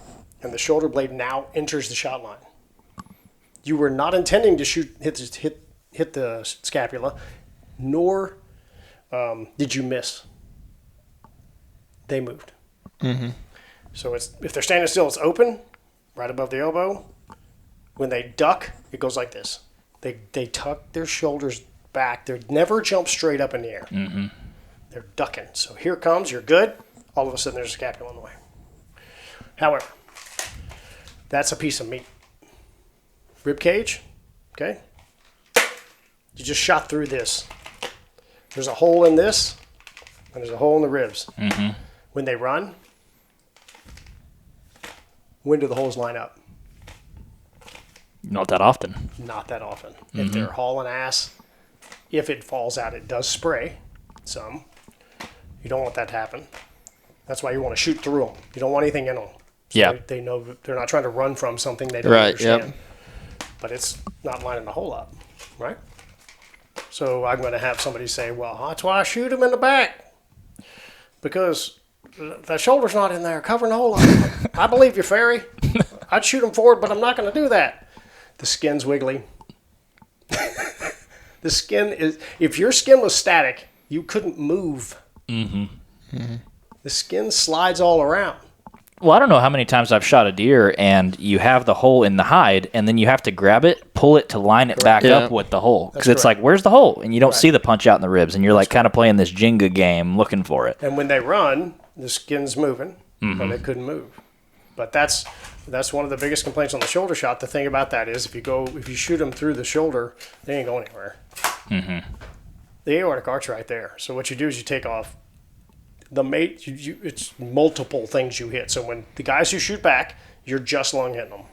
and the shoulder blade now enters the shot line. You were not intending to hit the scapula, nor did you miss. They moved. Mm-hmm. So if they're standing still, it's open, right above the elbow. When they duck, it goes like this. They tuck their shoulders back. They never jump straight up in the air. Mm-hmm. They're ducking. So here it comes. You're good. All of a sudden, there's a scapula in the way. However, that's a piece of meat. Rib cage, okay? You just shot through this. There's a hole in this, and there's a hole in the ribs. Mm-hmm. When they run, when do the holes line up? Not that often. Not that often. Mm-hmm. If they're hauling ass, if it falls out, it does spray some. You don't want that to happen. That's why you want to shoot through them. You don't want anything in them. So yeah. They know they're not trying to run from something they don't understand. Yep. But it's not lining the hole up, right? So I'm going to have somebody say, well, that's why I shoot them in the back. Because the shoulder's not in there covering the hole up. I believe you, Ferry. I'd shoot them forward, but I'm not going to do that. The skin's wiggly. The skin is, if your skin was static, you couldn't move. Mm-hmm. Mm-hmm. The skin slides all around. Well, I don't know how many times I've shot a deer and you have the hole in the hide and then you have to grab it, pull it to line it back up with the hole. Because it's like, where's the hole? And you don't see the punch out in the ribs and you're kind of playing this Jenga game looking for it. And when they run, the skin's moving, but they couldn't move. But that's one of the biggest complaints on the shoulder shot. The thing about that is if you shoot them through the shoulder, they ain't going anywhere. Mm-hmm. The aortic arch right there. So what you do is you take off the mate. It's multiple things you hit. So when the guys who shoot back, you're just lung hitting them.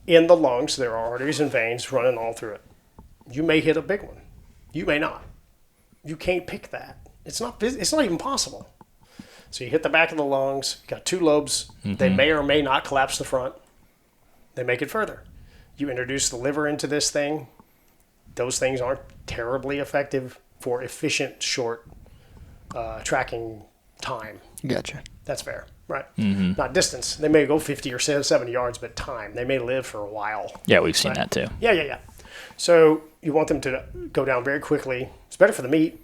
In the lungs, there are arteries and veins running all through it. You may hit a big one. You may not. You can't pick that. It's not even possible. So you hit the back of the lungs, got 2 lobes. Mm-hmm. They may or may not collapse the front. They make it further. You introduce the liver into this thing. Those things aren't terribly effective for efficient, short tracking time. Gotcha. That's fair, right? Mm-hmm. Not distance. They may go 50 or 70 yards, but time. They may live for a while. Yeah, we've seen that too. Yeah. So you want them to go down very quickly. It's better for the meat.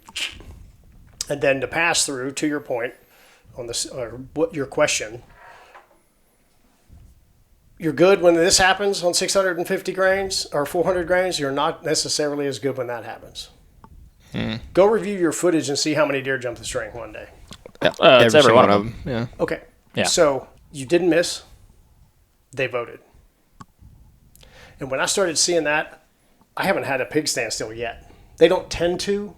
And then to pass through, to your point, on this, or what your question, you're good when this happens on 650 grains or 400 grains. You're not necessarily as good when that happens. Go review your footage and see how many deer jump the string one day. It's every one of them. Yeah. Okay. Yeah. So you didn't miss. They voted. And when I started seeing that, I haven't had a pig stand still yet. They don't tend to,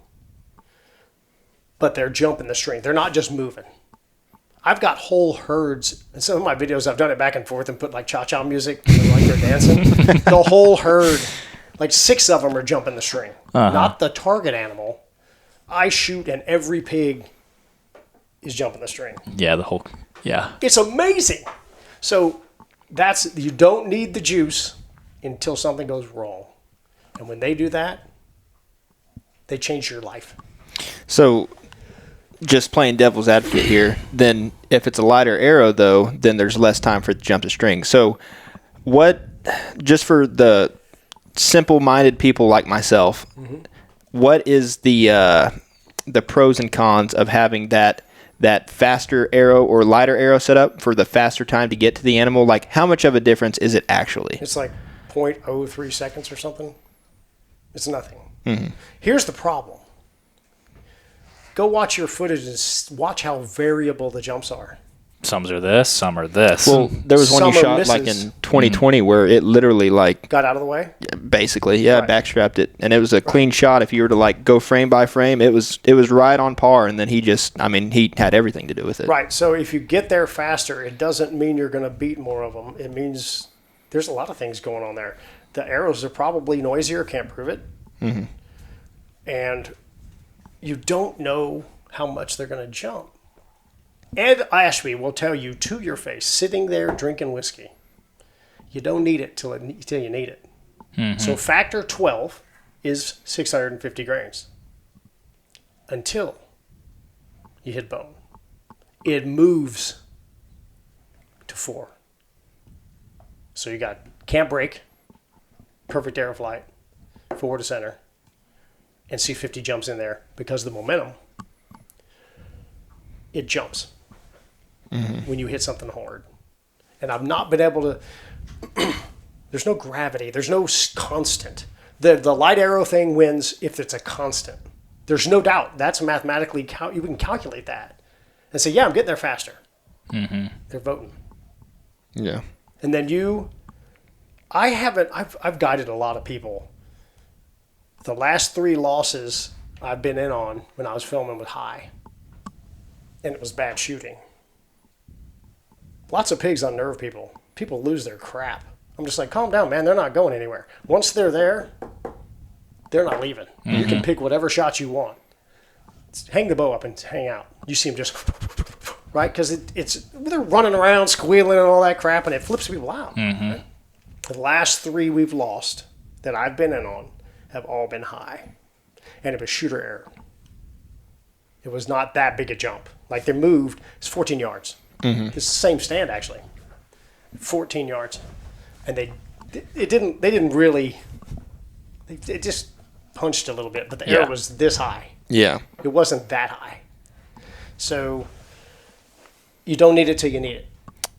but they're jumping the string. They're not just moving. I've got whole herds. In some of my videos, I've done it back and forth and put like cha-cha music, like they're dancing. The whole herd, like 6 of them are jumping the string. Uh-huh. Not the target animal. I shoot and every pig is jumping the string. Yeah, It's amazing. So you don't need the juice until something goes wrong. And when they do that, they change your life. So just playing devil's advocate here, then if it's a lighter arrow, though, then there's less time for it to jump the string. So what, just for the simple-minded people like myself, what is the pros and cons of having that faster arrow or lighter arrow set up for the faster time to get to the animal? Like, how much of a difference is it actually? It's like 0.03 seconds or something. It's nothing. Here's the problem. Go watch your footage and watch how variable the jumps are. Some are this, some are this. Well, there was one you Some are shot like misses. in 2020 where it literally like Got out of the way? basically, Right. backstrapped it, and it was a clean shot. If you were to like go frame by frame, it was right on par, and then he had everything to do with it. Right. So if you get there faster, it doesn't mean you're going to beat more of them. It means there's a lot of things going on there. The arrows are probably noisier. Can't prove it. And you don't know how much they're going to jump. Ed Ashby will tell you to your face, sitting there drinking whiskey, you don't need it till you need it. So factor 12 is 650 grains until you hit bone. It moves to 4. So you got can't break, perfect arrow flight, forward to center, and C50 jumps in there because of the momentum. It jumps when you hit something hard. And I've not been able to... There's no gravity. There's no constant. The light arrow thing wins if it's a constant. There's no doubt. That's mathematically... you can calculate that. And say, yeah, I'm getting there faster. They're voting. Yeah. And then I've guided a lot of people. The last 3 losses I've been in on when I was filming with high. And it was bad shooting. Lots of pigs unnerve people. People lose their crap. I'm just like, calm down, man. They're not going anywhere. Once they're there, they're not leaving. You can pick whatever shot you want. Hang the bow up and hang out. You see them just, right? Because they're running around, squealing and all that crap, and it flips people out. Right? The last 3 we've lost that I've been in on have all been high. And it was shooter error. It was not that big a jump. Like they moved, it's 14 yards. It's the same stand actually. 14 yards. And they just punched a little bit, but the arrow was this high. Yeah. It wasn't that high. So you don't need it till you need it.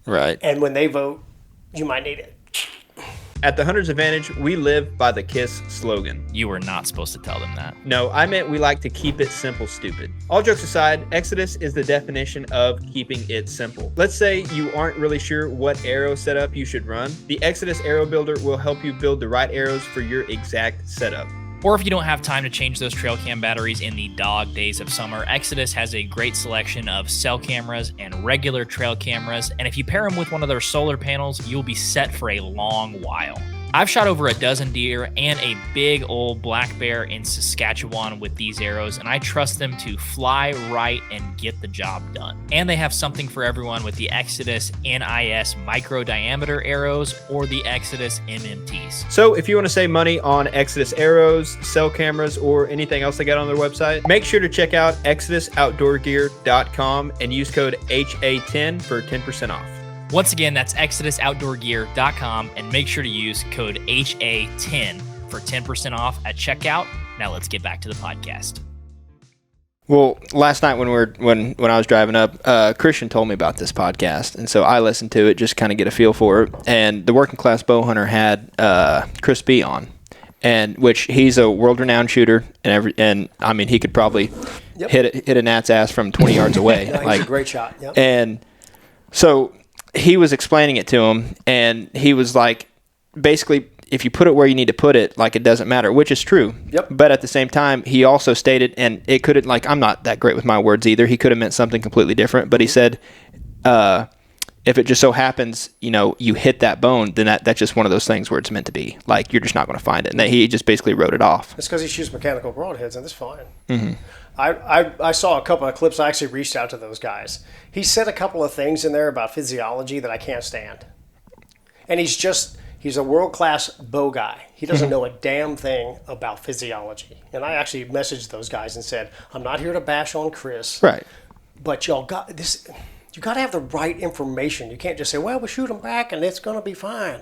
Right. And when they vote, you might need it. At the Hunter's Advantage, we live by the KISS slogan. You were not supposed to tell them that. No, I meant we like to keep it simple, stupid. All jokes aside, Exodus is the definition of keeping it simple. Let's say you aren't really sure what arrow setup you should run. The Exodus Arrow Builder will help you build the right arrows for your exact setup. Or if you don't have time to change those trail cam batteries in the dog days of summer, Exodus has a great selection of cell cameras and regular trail cameras, and if you pair them with one of their solar panels, you'll be set for a long while. I've shot over a dozen deer and a big old black bear in Saskatchewan with these arrows, and I trust them to fly right and get the job done. And they have something for everyone with the Exodus NIS micro diameter arrows or the Exodus MMTs. So if you want to save money on Exodus arrows, cell cameras, or anything else they got on their website, make sure to check out ExodusOutdoorGear.com and use code HA10 for 10% off. Once again, that's ExodusOutdoorGear.com, and make sure to use code HA10 for 10% off at checkout. Now let's get back to the podcast. Well, last night when I was driving up, Christian told me about this podcast, and so I listened to it just kind of get a feel for it. And the Working Class Bow Hunter had Chris B on, and which he's a world-renowned shooter, and I mean he could probably hit a gnat's ass from 20 yards away. Yeah, he's a great shot. Yep. And so he was explaining it to him, and he was like, basically, if you put it where you need to put it, like, it doesn't matter, which is true. Yep. But at the same time, he also stated, and it could have, like, I'm not that great with my words either. He could have meant something completely different, but he said, if it just so happens, you hit that bone, then that's just one of those things where it's meant to be. Like, you're just not going to find it. And he just basically wrote it off. That's because he shoots mechanical broadheads, and that's fine. I saw a couple of clips. I actually reached out to those guys. He said a couple of things in there about physiology that I can't stand. And he's a world-class bow guy. He doesn't know a damn thing about physiology. And I actually messaged those guys and said, I'm not here to bash on Chris. Right. But y'all got this. You got to have the right information. You can't just say, well, we'll shoot them back and it's going to be fine.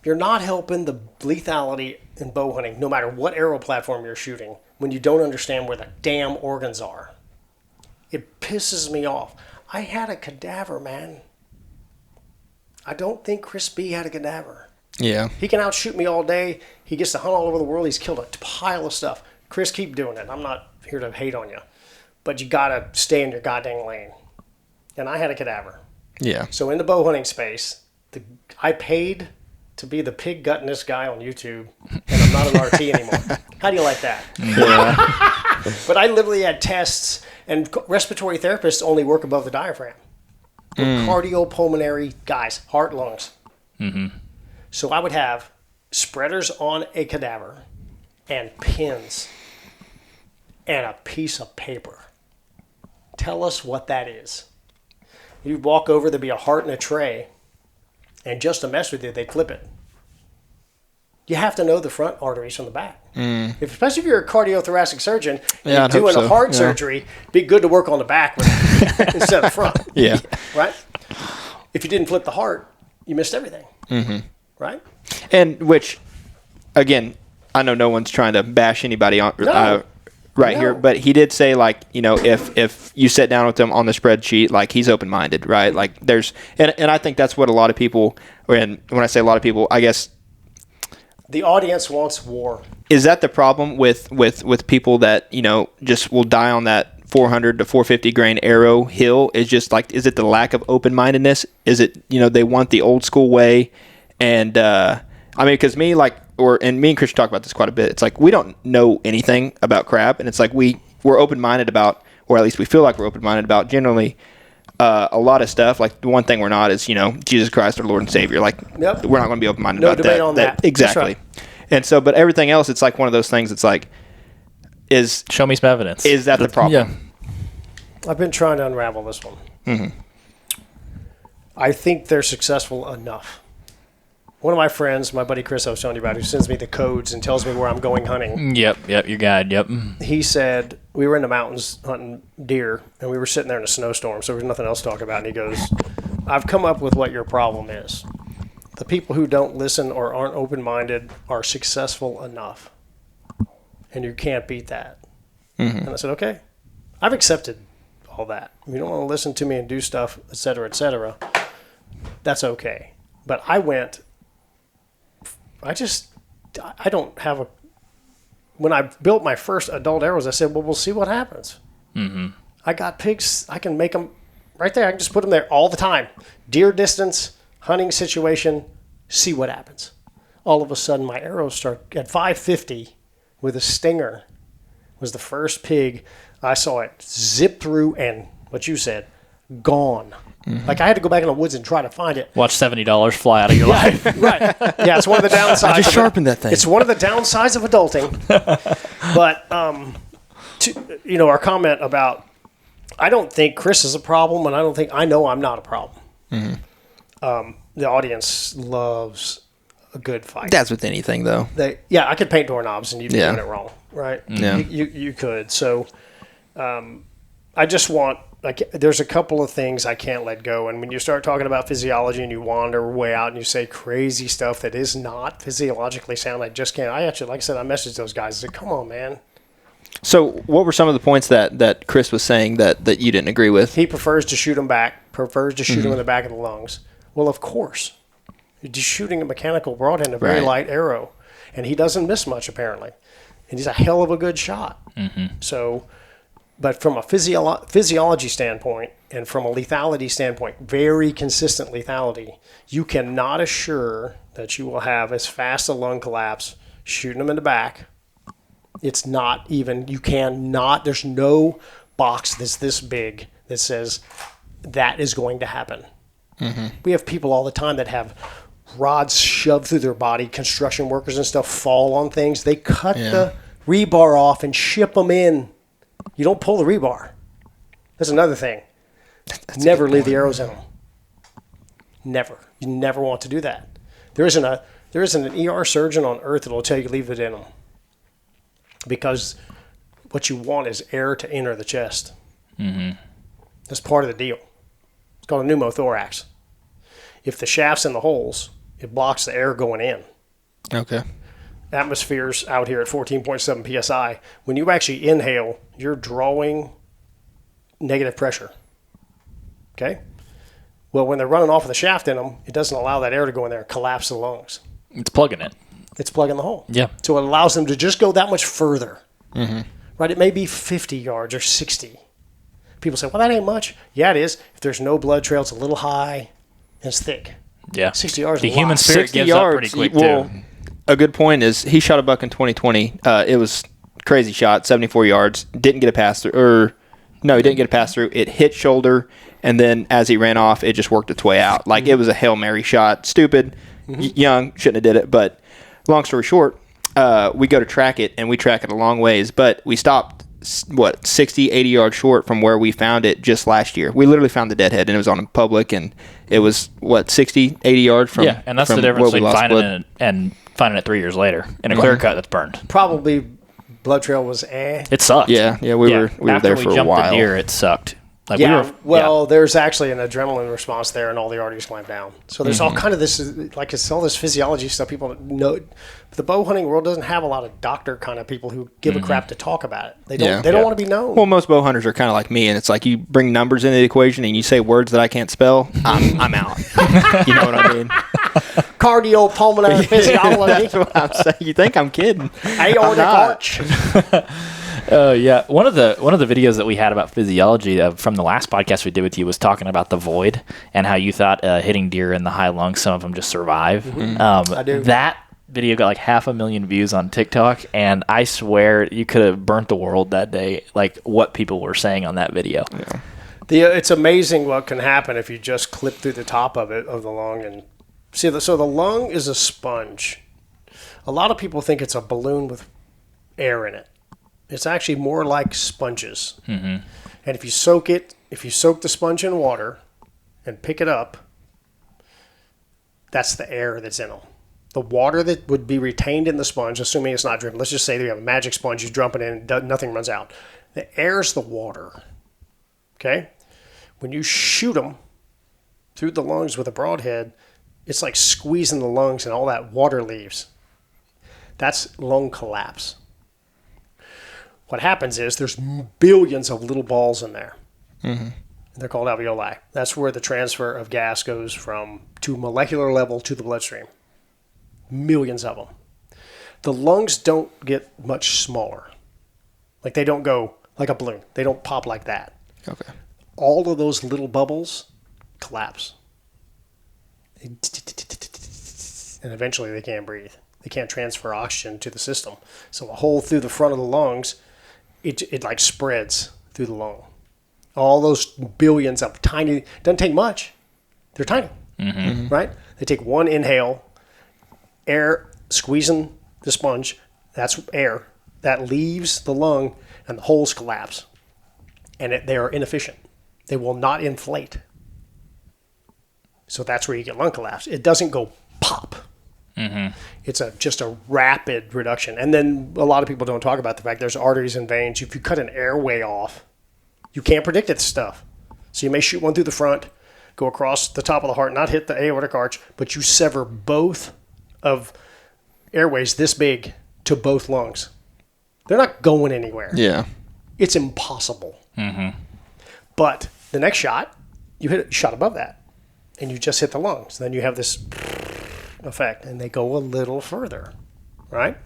You're not helping the lethality in bow hunting, no matter what arrow platform you're shooting, when you don't understand where the damn organs are. It pisses me off. I had a cadaver, man. I don't think Chris B had a cadaver. Yeah. He can outshoot me all day. He gets to hunt all over the world. He's killed a pile of stuff. Chris, keep doing it. I'm not here to hate on you. But you got to stay in your goddamn lane. And I had a cadaver. Yeah. So in the bow hunting space, I paid to be the pig guttiness guy on YouTube, and I'm not an RT anymore. How do you like that? Yeah. But I literally had tests, and respiratory therapists only work above the diaphragm. Cardiopulmonary guys, heart, lungs. So I would have spreaders on a cadaver and pins and a piece of paper. Tell us what that is. You'd walk over, there'd be a heart in a tray, and just to mess with you, they'd clip it. You have to know the front arteries from the back. Especially if you're a cardiothoracic surgeon, you're doing a heart surgery, it'd be good to work on the back instead of the front. Yeah. Right? If you didn't flip the heart, you missed everything. Right? And which, again, I know no one's trying to bash anybody on here, but he did say, like, you know, if you sit down with him on the spreadsheet, like, he's open-minded, right? Like, there's, and I think that's what a lot of people, and when I say a lot of people, I guess the audience wants war. Is that the problem with people that, you know, just will die on that 400 to 450 grain arrow hill? Is just like, is it the lack of open-mindedness? Is it, you know, they want the old school way? And I mean, because me, like, and me and Chris talk about this quite a bit. It's like, we don't know anything about crap, and it's like we're open-minded about, or at least we feel like we're open-minded about generally a lot of stuff. Like, the one thing we're not is, you know, Jesus Christ, our Lord and Savior. Like, we're not going to be open-minded about that. No debate on that. Exactly. Right. And so, but everything else, it's like one of those things. It's like, show me some evidence. Is that the problem? Yeah. I've been trying to unravel this one. I think they're successful enough. One of my friends, my buddy Chris I was telling you about, who sends me the codes and tells me where I'm going hunting. Yep, your guide, yep. He said, we were in the mountains hunting deer, and we were sitting there in a snowstorm, so there was nothing else to talk about. And he goes, I've come up with what your problem is. The people who don't listen or aren't open-minded are successful enough, and you can't beat that. And I said, okay. I've accepted all that. If you don't want to listen to me and do stuff, et cetera, that's okay. But I don't have a... When I built my first adult arrows, I said, well, we'll see what happens. I got pigs. I can make them right there. I can just put them there all the time. Deer distance, hunting situation, see what happens. All of a sudden, my arrows start at 550 with a stinger. Was the first pig. I saw it zip through and, what you said, gone. Like, I had to go back in the woods and try to find it. Watch $70 fly out of your life. Right. Yeah, it's one of the downsides. I just sharpened that thing. It's one of the downsides of adulting. But, you know, our comment about, I don't think Chris is a problem, and I know I'm not a problem. The audience loves a good fight. That's with anything, though. I could paint doorknobs and you'd be doing it wrong, right? Yeah. You could. So I just want, like, there's a couple of things I can't let go. And when you start talking about physiology and you wander way out and you say crazy stuff that is not physiologically sound, I just can't. I actually, like I said, I messaged those guys. I said, come on, man. So what were some of the points that Chris was saying that you didn't agree with? He prefers to shoot them back, prefers to shoot them in the back of the lungs. Well, of course. You're just shooting a mechanical broadhead, a very light arrow. And he doesn't miss much, apparently. And he's a hell of a good shot. So... But from a physiology standpoint and from a lethality standpoint, very consistent lethality, you cannot assure that you will have as fast a lung collapse shooting them in the back. It's not even, you cannot, there's no box that's this big that says that is going to happen. We have people all the time that have rods shoved through their body, construction workers and stuff fall on things. They cut the rebar off and ship them in. You don't pull the rebar. That's another thing. Never leave the arrows in them. Never. You never want to do that. There isn't an ER surgeon on earth that will tell you leave it in them. Because what you want is air to enter the chest. That's part of the deal. It's called a pneumothorax. If the shaft's in the holes, it blocks the air going in. Okay. Atmosphere's out here at 14.7 psi. When you actually inhale, you're drawing negative pressure. Okay? Well, when they're running off with a shaft in them, it doesn't allow that air to go in there and collapse the lungs. It's plugging it. It's plugging the hole. Yeah. So it allows them to just go that much further. Right? It may be 50 yards or 60. People say, well, that ain't much. Yeah, it is. If there's no blood trail, it's a little high and it's thick. Yeah. 60 yards The is a human lot. spirit 60 gives yards, up pretty quick, well, too. A good point is he shot a buck in 2020. It was crazy shot, 74 yards. Didn't get a pass through. He didn't get a pass through. It hit shoulder, and then as he ran off, it just worked its way out. Like, it was a Hail Mary shot. Stupid. Young. Shouldn't have did it. But long story short, we go to track it, and we track it a long ways. But we stopped, 60, 80 yards short from where we found it just last year. We literally found the deadhead, and it was on public, and it was, 60, 80 yards from Yeah, and that's from the difference where we between lost finding blood. it and finding it 3 years later in a clear cut that's burned. Probably blood trail was It sucked. Yeah, we were After there we for a jumped while. the deer, it sucked. Like there's actually an adrenaline response there, and all the arteries clamp down. So there's all kind of this, like it's all this physiology stuff people know. The bow hunting world doesn't have a lot of doctor kind of people who give a crap to talk about it. They don't. They don't want to be known. Well, most bow hunters are kind of like me, and it's like you bring numbers into the equation and you say words that I can't spell, I'm out. You know what I mean? Cardiopulmonary physiology, That's what I'm saying. You think I'm kidding? aortic arch. Yeah. One of the videos that we had about physiology from the last podcast we did with you was talking about the void and how you thought hitting deer in the high lungs, some of them just survive. I do. That video got like 500,000 views on TikTok, and I swear you could have burnt the world that day. Like what people were saying on that video. Yeah. It's amazing what can happen if you just clip through the top of the lung and see. So the lung is a sponge. A lot of people think it's a balloon with air in it. It's actually more like sponges. And if you soak the sponge in water and pick it up, that's the air that's in them. The water that would be retained in the sponge, assuming it's not driven. Let's just say that you have a magic sponge, you dump it in, nothing runs out. The air's the water. Okay? When you shoot them through the lungs with a broadhead, it's like squeezing the lungs and all that water leaves. That's lung collapse. What happens is there's billions of little balls in there. They're called alveoli. That's where the transfer of gas goes to molecular level to the bloodstream. Millions of them. The lungs don't get much smaller. Like they don't go like a balloon. They don't pop like that. Okay. All of those little bubbles collapse. And eventually they can't breathe. They can't transfer oxygen to the system. So a hole through the front of the lungs, it like spreads through the lung. All those billions of tiny, doesn't take much. They're tiny, right? They take one inhale, air squeezing the sponge, that's air, that leaves the lung and the holes collapse. And they are inefficient. They will not inflate. So that's where you get lung collapse. It doesn't go pop. It's just a rapid reduction. And then a lot of people don't talk about the fact there's arteries and veins. If you cut an airway off, you can't predict this stuff. So you may shoot one through the front, go across the top of the heart, not hit the aortic arch, but you sever both of airways this big to both lungs. They're not going anywhere. Yeah. It's impossible. But the next shot, you hit a shot above that, and you just hit the lungs. Then you have this effect, and they go a little further, right?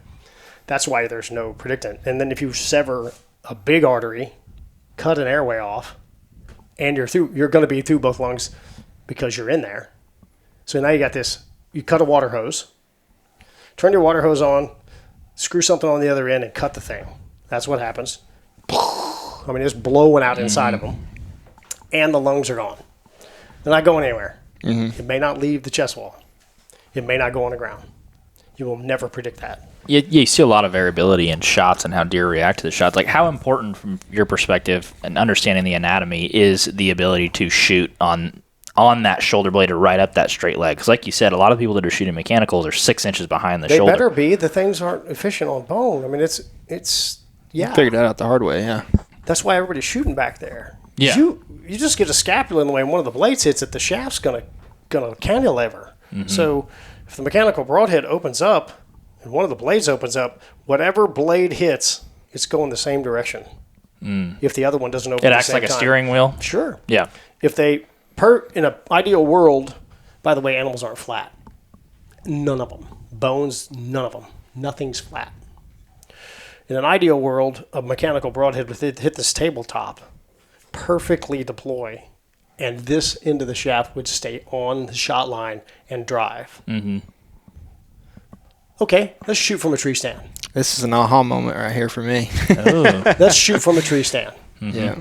That's why there's no predictant. And then if you sever a big artery, cut an airway off, and you're going to be through both lungs because you're in there. So now you got this, you cut a water hose, turn your water hose on, screw something on the other end, and cut the thing. That's what happens. I mean, it's blowing out inside of them. And the lungs are gone. They're not going anywhere. It may not leave the chest wall. It may not go on the ground. You will never predict that. You see a lot of variability in shots and how deer react to the shots. Like, how important, from your perspective and understanding the anatomy, is the ability to shoot on that shoulder blade or right up that straight leg? Because, like you said, a lot of people that are shooting mechanicals are 6 inches behind the shoulder. They better be. The things aren't efficient on bone. I mean, it's yeah. Figured that out the hard way, yeah. That's why everybody's shooting back there. Yeah. You just get a scapula in the way, and one of the blades hits it, the shaft's gonna cantilever. So if the mechanical broadhead opens up and one of the blades opens up, whatever blade hits, it's going the same direction. If the other one doesn't open, It at the acts same like a time. steering wheel. Sure. Yeah. If they in an ideal world, by the way, animals aren't flat. None of them. Bones, none of them. Nothing's flat. In an ideal world, a mechanical broadhead would hit this tabletop, perfectly deploy, and this end of the shaft would stay on the shot line and drive. Okay, let's shoot from a tree stand. This is an aha moment right here for me. Let's shoot from a tree stand. Yeah.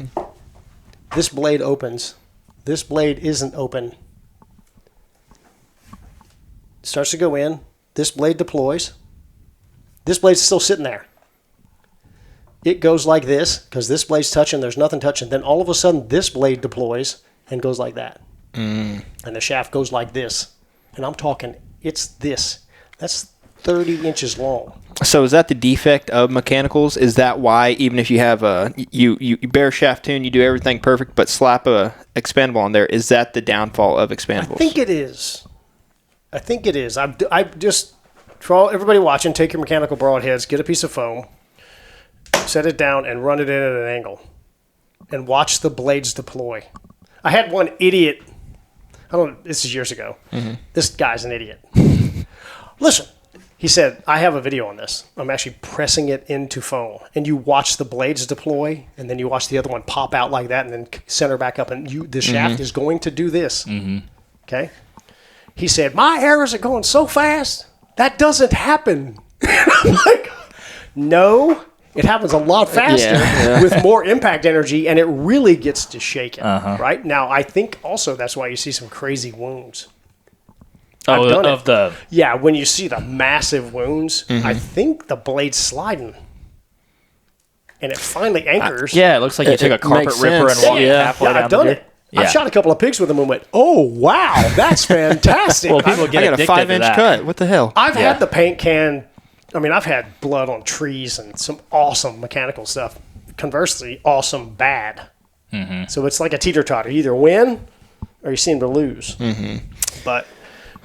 This blade opens. This blade isn't open. Starts to go in. This blade deploys. This blade's still sitting there. It goes like this because this blade's touching. There's nothing touching. Then all of a sudden, this blade deploys and goes like that. And the shaft goes like this. And I'm talking, it's this. That's 30 inches long. So is that the defect of mechanicals? Is that why even if you have you bare shaft tune, you do everything perfect, but slap a expandable on there, is that the downfall of expandables? I think it is. I just, for all, everybody watching, take your mechanical broadheads, get a piece of foam, set it down, and run it in at an angle, and watch the blades deploy. I had one idiot. This is years ago. This guy's an idiot. Listen, he said, I have a video on this. I'm actually pressing it into foam, and you watch the blades deploy, and then you watch the other one pop out like that, and then center back up, and the shaft is going to do this. Okay. He said, my arrows are going so fast, that doesn't happen. And I'm like, no, it happens a lot faster with more impact energy, and it really gets to shaking, right? Now, I think also that's why you see some crazy wounds. Yeah, when you see the massive wounds, I think the blade's sliding, and it finally anchors. Yeah, it looks like you took a carpet makes ripper sense. and walked halfway down I've done it. Yeah. I've shot a couple of pigs with them and went, oh, wow, that's fantastic. Well, people I get got a addicted to 5-inch that. cut. What the hell? I've had the paint can. I mean, I've had blood on trees and some awesome mechanical stuff. Conversely, awesome bad. So it's like a teeter-totter. You either win or you seem to lose. But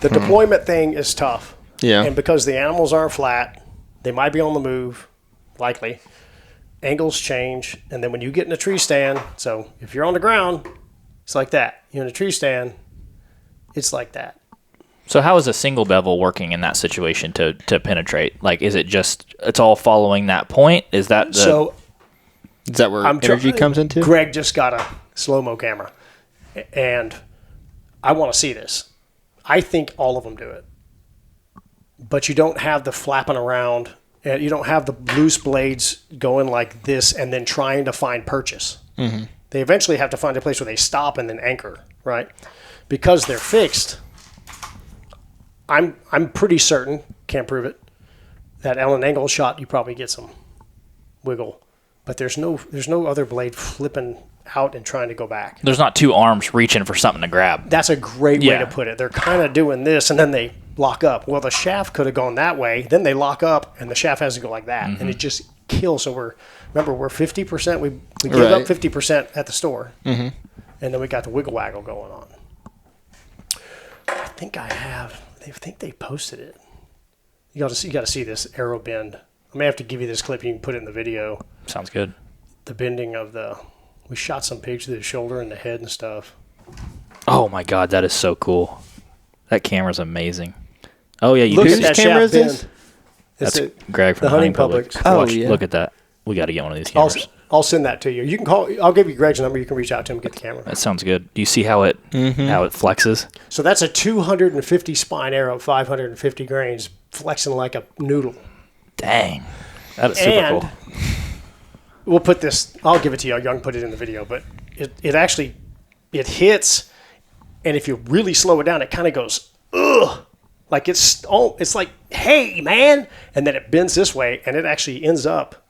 the deployment thing is tough. Yeah. And because the animals aren't flat, they might be on the move, likely. Angles change. And then when you get in a tree stand, so if you're on the ground, it's like that. You're in a tree stand, it's like that. So how is a single bevel working in that situation to penetrate? Like, is it just, it's all following that point? Is that the... So Is that where energy comes into? Greg just got a slow-mo camera, and I want to see this. I think all of them do it. But you don't have the flapping around, and you don't have the loose blades going like this and then trying to find purchase. They eventually have to find a place where they stop and then anchor, right? Because they're fixed, I'm pretty certain, can't prove it, that at an angle shot you probably get some wiggle. But there's no other blade flipping out and trying to go back. There's not two arms reaching for something to grab. That's a great way to put it. They're kind of doing this, and then they lock up. Well, the shaft could have gone that way. Then they lock up, and the shaft has to go like that. And it just kills. So we're 50%. We gave up 50% at the store. And then we got the wiggle waggle going on. I think they posted it. You got to see this arrow bend. I may have to give you this clip. You can put it in the video. Sounds good. The bending of we shot some pigs through the shoulder and the head and stuff. Oh my God, that is so cool. That camera's amazing. Oh yeah, you Look do at see- that camera shaft is this? bend. That's It's Greg from the hunting public. Oh, Watch, yeah. Look at that. We got to get one of these cameras. I'll send that to you. You can call. I'll give you Greg's number. You can reach out to him and get the camera. That sounds good. Do you see how it flexes? So that's a 250 spine arrow, 550 grains, flexing like a noodle. Dang, that is super And cool. we'll put this. I'll give it to you. Young put it in the video, but it actually hits, and if you really slow it down, it kind of goes ugh, like it's like hey man, and then it bends this way, and it actually ends up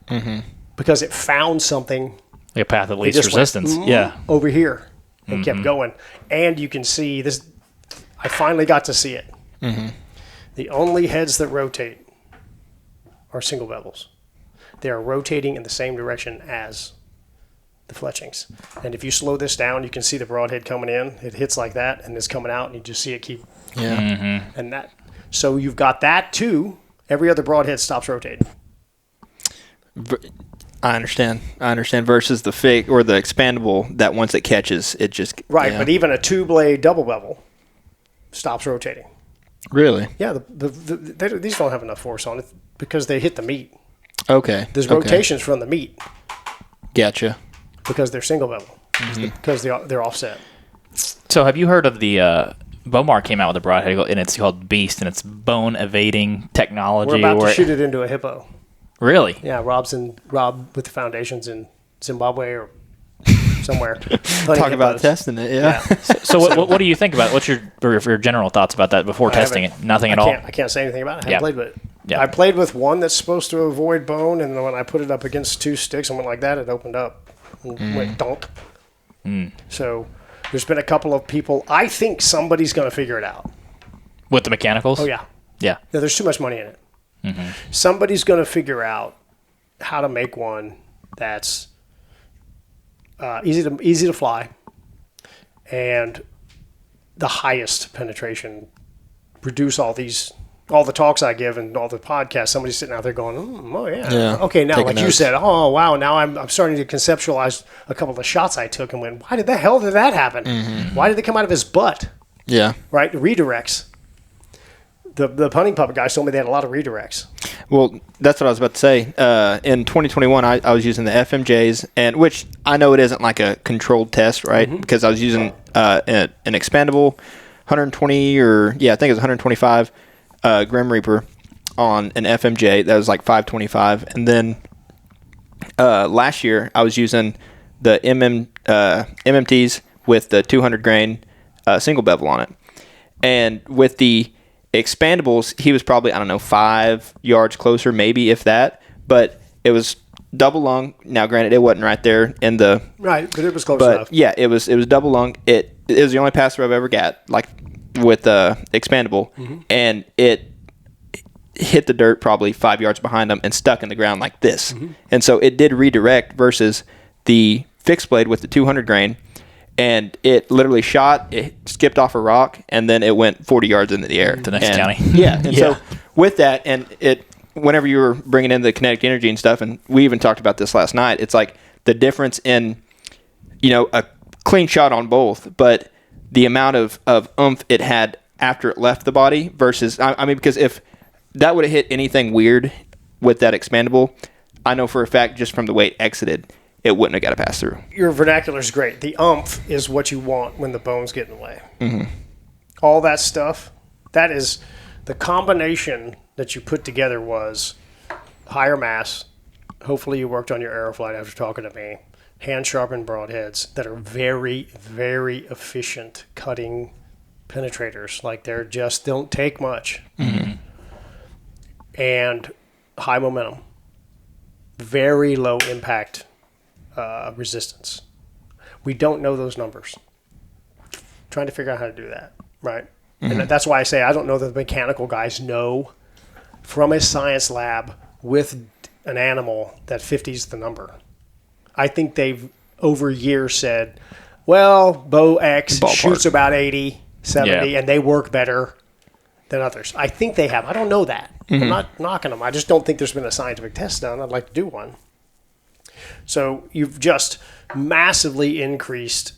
because it found something. Like a path of It least just went, resistance. Yeah. over here and kept going, and you can see this. I finally got to see it. The only heads that rotate are single bevels. They are rotating in the same direction as the fletchings. And if you slow this down, you can see the broadhead coming in. It hits like that, and it's coming out, and you just see it keep. Yeah. And that. So you've got that too. Every other broadhead stops rotating. I understand. Versus the fake or the expandable, that once it catches, it just Right, yeah. but even a 2-blade double bevel stops rotating. Really? Yeah, these don't have enough force on it because they hit the meat. Okay. There's okay. rotations from the meat Gotcha. because they're single bevel, because they're offset. So have you heard of the Bomar came out with a broadhead, and it's called Beast, and it's bone evading technology. We're about to shoot it into a hippo. Really? Yeah, Rob with the foundations in Zimbabwe or somewhere. Talk about testing it, yeah. So what do you think about it? What's your general thoughts about that before testing it? Nothing at all? I can't say anything about it. I haven't played with it. Yeah. I played with one that's supposed to avoid bone, and then when I put it up against 2 sticks and went like that, it opened up and went donk. So there's been a couple of people. I think somebody's going to figure it out. With the mechanicals? Oh, yeah. Yeah. No, there's too much money in it. Somebody's going to figure out how to make one that's easy to fly and the highest penetration. Produce all the talks I give and all the podcasts. Somebody's sitting out there going, "Oh yeah. Okay, now Taking like you notes. said, oh wow, now I'm starting to conceptualize a couple of the shots I took and went, why did the hell did that happen? Why did they come out of his butt? Yeah. Right, redirects. The punting puppet guys told me they had a lot of redirects. Well, that's what I was about to say. In 2021, I was using the FMJs, and which I know it isn't like a controlled test, right? Because I was using an expandable 120 I think it was 125 Grim Reaper on an FMJ that was like 525, and then last year I was using the MMTs with the 200 grain single bevel on it, and with the expandables, he was probably, 5 yards closer, maybe if that, but it was double lung. Now, granted, it wasn't right there in the Right, but it was close enough. Yeah, it was double lung. It was the only passer I've ever got, like with expandable, and it hit the dirt probably 5 yards behind him and stuck in the ground like this. And so it did redirect versus the fixed blade with the 200 grain. And it literally shot, it skipped off a rock, and then it went 40 yards into the air. To the next county. Yeah. And so with that, and whenever you were bringing in the kinetic energy and stuff, and we even talked about this last night, it's like the difference in, a clean shot on both, but the amount of oomph it had after it left the body versus, because if that would have hit anything weird with that expandable, I know for a fact just from the way it exited, it wouldn't have got to pass through. Your vernacular is great. The oomph is what you want when the bones get in the way. All that stuff, that is the combination that you put together was higher mass. Hopefully you worked on your aeroflight after talking to me. Hand-sharpened broadheads that are very, very efficient cutting penetrators. Like they're just don't take much. And high momentum. Very low impact resistance. We don't know those numbers. Trying to figure out how to do that, right? And that's why I say I don't know that the mechanical guys know from a science lab with an animal that 50 is the number. I think they've over years said, well, bow X shoots about 80, 70, and they work better than others. I think they have. I don't know that. I'm not knocking them. I just don't think there's been a scientific test done. I'd like to do one. So you've just massively increased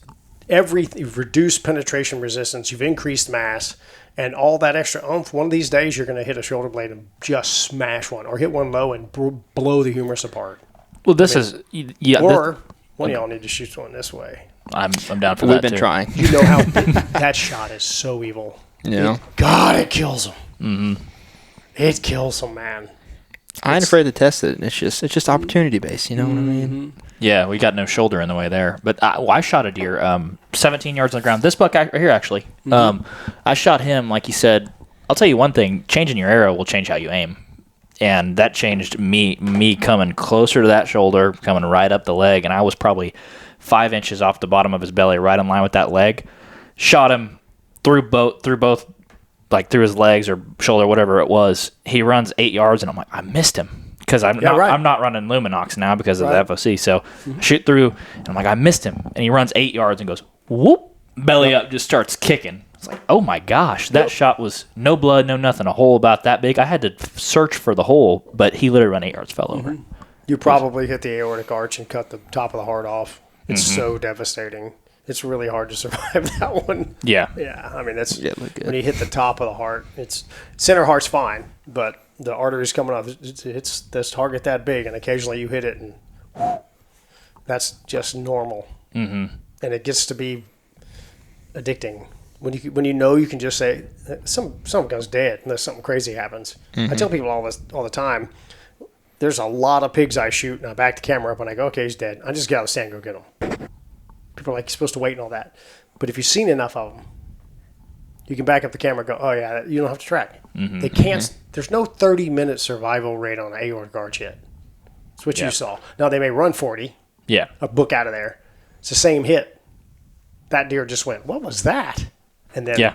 you've reduced penetration resistance, you've increased mass, and all that extra oomph. One of these days you're going to hit a shoulder blade and just smash one, or hit one low and blow the humerus apart. Well, one of y'all need to shoot one this way. I'm down for that. We've been trying. You know how that shot is so evil. Yeah. God, it kills them. It kills them, man. I ain't afraid to test it. It's just opportunity based. You know what I mean? Yeah, we got no shoulder in the way there. But I shot a deer 17 yards on the ground. This buck right here, actually. I shot him, like you said. I'll tell you one thing. Changing your arrow will change how you aim. And that changed me coming closer to that shoulder, coming right up the leg. And I was probably 5 inches off the bottom of his belly, right in line with that leg. Shot him through both, like through his legs or shoulder, whatever it was. He runs 8 yards, and I'm like, I missed him. because I'm not running Luminox now because of the FOC. So I shoot through, and I'm like, I missed him, and he runs 8 yards and goes whoop, belly up, just starts kicking. It's like, oh my gosh, that shot was no blood, no nothing, a hole about that big. I had to search for the hole, but he literally ran 8 yards, fell over. You probably hit the aortic arch and cut the top of the heart off. It's so devastating. It's really hard to survive that one. Yeah. Yeah. I mean, that's when you hit the top of the heart. It's center heart's fine, but the arteries coming off. It's this target that big, and occasionally you hit it, and that's just normal. And it gets to be addicting when you know you can just say some guy's dead unless something crazy happens. I tell people all the time. There's a lot of pigs I shoot, and I back the camera up, and I go, okay, he's dead. I just get out of the stand and go get him. People are like, you're supposed to wait and all that. But if you've seen enough of them, you can back up the camera and go, oh, yeah, you don't have to track. They can't. There's no 30-minute survival rate on an aortic arch hit. That's what you saw. Now, they may run 40. Yeah. A book out of there. It's the same hit. That deer just went, what was that? And then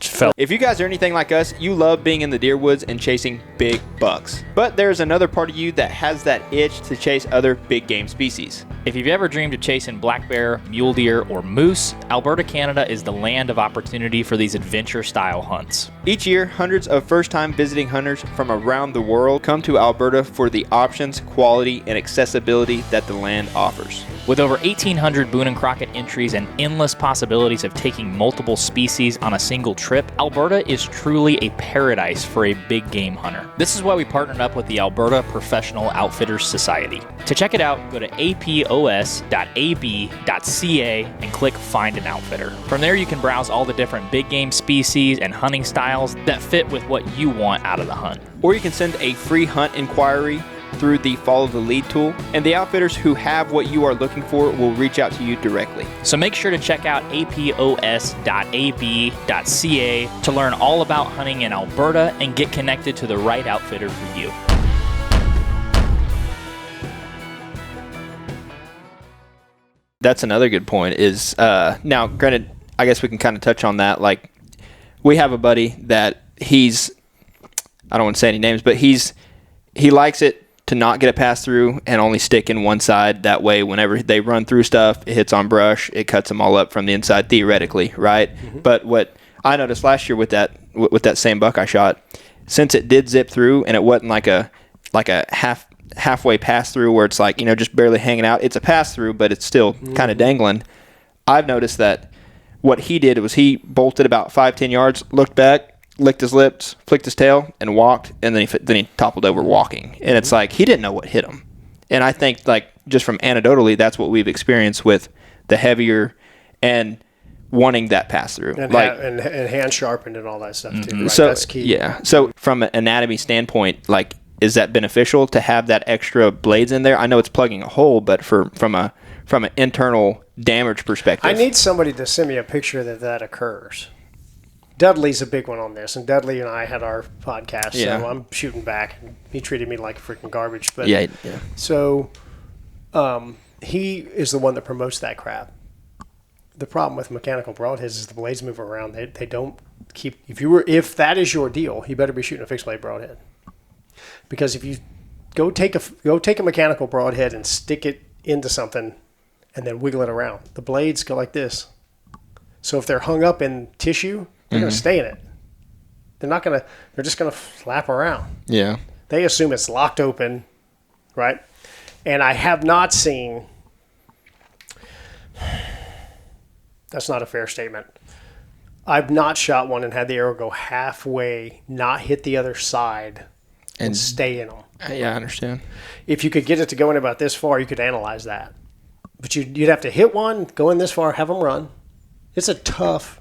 fell. If you guys are anything like us, you love being in the deer woods and chasing big bucks. But there's another part of you that has that itch to chase other big game species. If you've ever dreamed of chasing black bear, mule deer, or moose, Alberta, Canada is the land of opportunity for these adventure-style hunts. Each year, hundreds of first-time visiting hunters from around the world come to Alberta for the options, quality, and accessibility that the land offers. With over 1,800 Boone and Crockett entries and endless possibilities of taking multiple species on a single trip, Alberta is truly a paradise for a big game hunter. This is why we partnered up with the Alberta Professional Outfitters Society. To check it out, go to apos.ab.ca and click Find an Outfitter. From there, you can browse all the different big game species and hunting styles that fit with what you want out of the hunt. Or you can send a free hunt inquiry through the Follow the Lead tool, and the outfitters who have what you are looking for will reach out to you directly. So make sure to check out apos.ab.ca to learn all about hunting in Alberta and get connected to the right outfitter for you. That's another good point is, now granted, I guess we can kind of touch on that. Like, we have a buddy that I don't want to say any names, but he likes it to not get a pass through and only stick in one side. That way, whenever they run through stuff, it hits on brush, it cuts them all up from the inside, theoretically, right? But what I noticed last year with that same buck I shot, since it did zip through and it wasn't like a halfway pass through where it's like, just barely hanging out. It's a pass through, but it's still kind of dangling. I've noticed that what he did was he bolted about 5-10 yards, looked back, licked his lips, flicked his tail, and walked, and then he toppled over walking. And it's like he didn't know what hit him. And I think, like, just from anecdotally, that's what we've experienced with the heavier and wanting that pass through, and hand sharpened and all that stuff too. Right? So that's key. Yeah. So from an anatomy standpoint, like, is that beneficial to have that extra blades in there? I know it's plugging a hole, but from an internal damage perspective, I need somebody to send me a picture that occurs. Dudley's a big one on this, and Dudley and I had our podcast, so I'm shooting back. He treated me like freaking garbage, but So, he is the one that promotes that crap. The problem with mechanical broadheads is the blades move around. They don't keep. If that is your deal, you better be shooting a fixed blade broadhead, because if you go take a mechanical broadhead and stick it into something, and then wiggle it around, the blades go like this. So if they're hung up in tissue, they're going to stay in it. They're just going to flap around. Yeah. They assume it's locked open, right? And I have not seen, that's not a fair statement. I've not shot one and had the arrow go halfway, not hit the other side, and stay in them. Yeah, I understand. If you could get it to go in about this far, you could analyze that. But you'd have to hit one, go in this far, have them run. That's a tough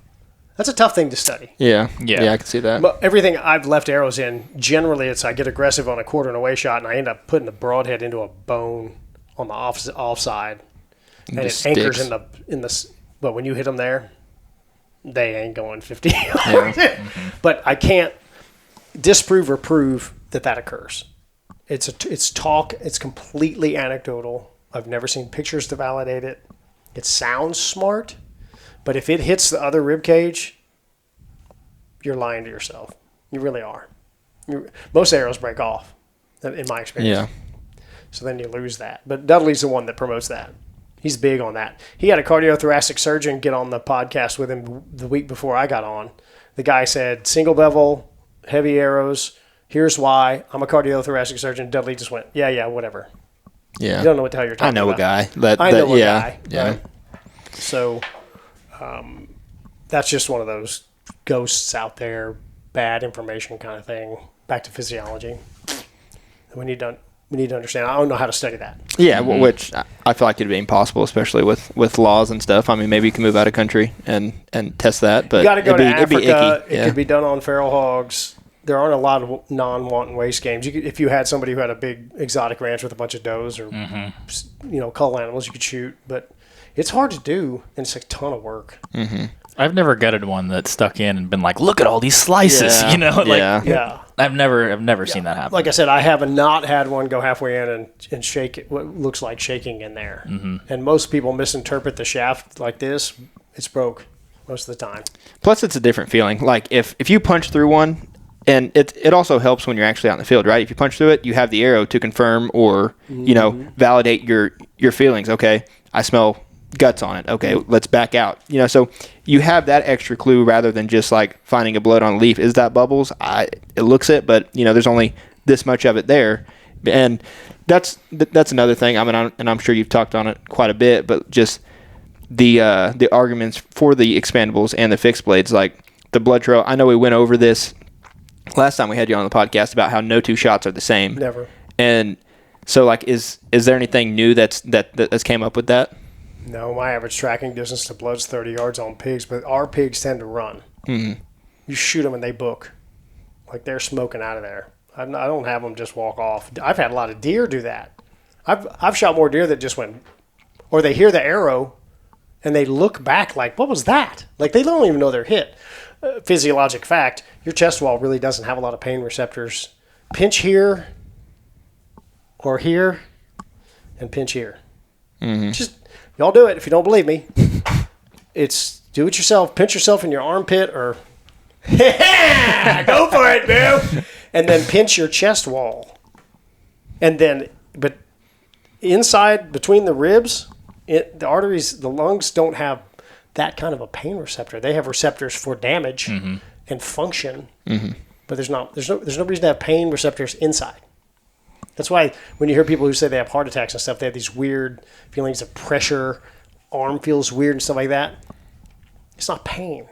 thing to study. Yeah, I can see that. But everything I've left arrows in, generally it's I get aggressive on a quarter and away shot, and I end up putting the broadhead into a bone on the off side, and it anchors in the. But when you hit them there, they ain't going 50 yards. But I can't disprove or prove that occurs. It's talk. It's completely anecdotal. I've never seen pictures to validate it. It sounds smart. But if it hits the other rib cage, you're lying to yourself. You really are. Most arrows break off. in my experience. Yeah. So then you lose that. But Dudley's the one that promotes that. He's big on that. He had a cardiothoracic surgeon get on the podcast with him the week before I got on. The guy said, single bevel, heavy arrows, here's why. I'm a cardiothoracic surgeon. Dudley just went, yeah, whatever. Yeah. You don't know what the hell you're talking about. I know a guy. I know a guy. Yeah. Right? So that's just one of those ghosts out there, bad information kind of thing. Back to physiology. We need to understand. I don't know how to study that. Yeah, which I feel like it'd be impossible, especially with laws and stuff. I mean, maybe you can move out of country and test that, but you got to go to Africa. It'd be icky. It could be done on feral hogs. There aren't a lot of non-wanton waste games. If you had somebody who had a big exotic ranch with a bunch of does or cull animals, you could shoot. But it's hard to do, and it's a ton of work. Mm-hmm. I've never gutted one that stuck in and been like, look at all these slices, Yeah. I've never seen that happen. Like I said, I have not had one go halfway in and shake it, what looks like shaking in there. Mm-hmm. And most people misinterpret the shaft like this. It's broke most of the time. Plus, it's a different feeling. Like if you punch through one, and it also helps when you're actually out in the field, right? If you punch through it, you have the arrow to confirm or validate your feelings. Okay, I smell guts on it. Okay, let's back out. So you have that extra clue rather than just like finding a blood on a leaf. Is that bubbles? It looks it, but there's only this much of it there, and that's another thing. I mean, and I'm sure you've talked on it quite a bit, but just the arguments for the expandables and the fixed blades, like the blood trail. I know we went over this last time we had you on the podcast about how no two shots are the same. Never. And so, like, is there anything new that's came up with that? No, my average tracking distance to blood's 30 yards on pigs, but our pigs tend to run. Mm-hmm. You shoot them and they book. Like they're smoking out of there. I don't have them just walk off. I've had a lot of deer do that. I've shot more deer that just went, or they hear the arrow and they look back like, what was that? Like they don't even know they're hit. Physiologic fact, your chest wall really doesn't have a lot of pain receptors. Pinch here or here and pinch here. Mm-hmm. Just y'all do it if you don't believe me. It's do it yourself. Pinch yourself in your armpit or go for it, boo. And then pinch your chest wall. And then, but inside between the ribs, the arteries, the lungs don't have that kind of a pain receptor. They have receptors for damage and function, but there's no reason to have pain receptors inside. That's why when you hear people who say they have heart attacks and stuff, they have these weird feelings of pressure, arm feels weird and stuff like that. It's not pain.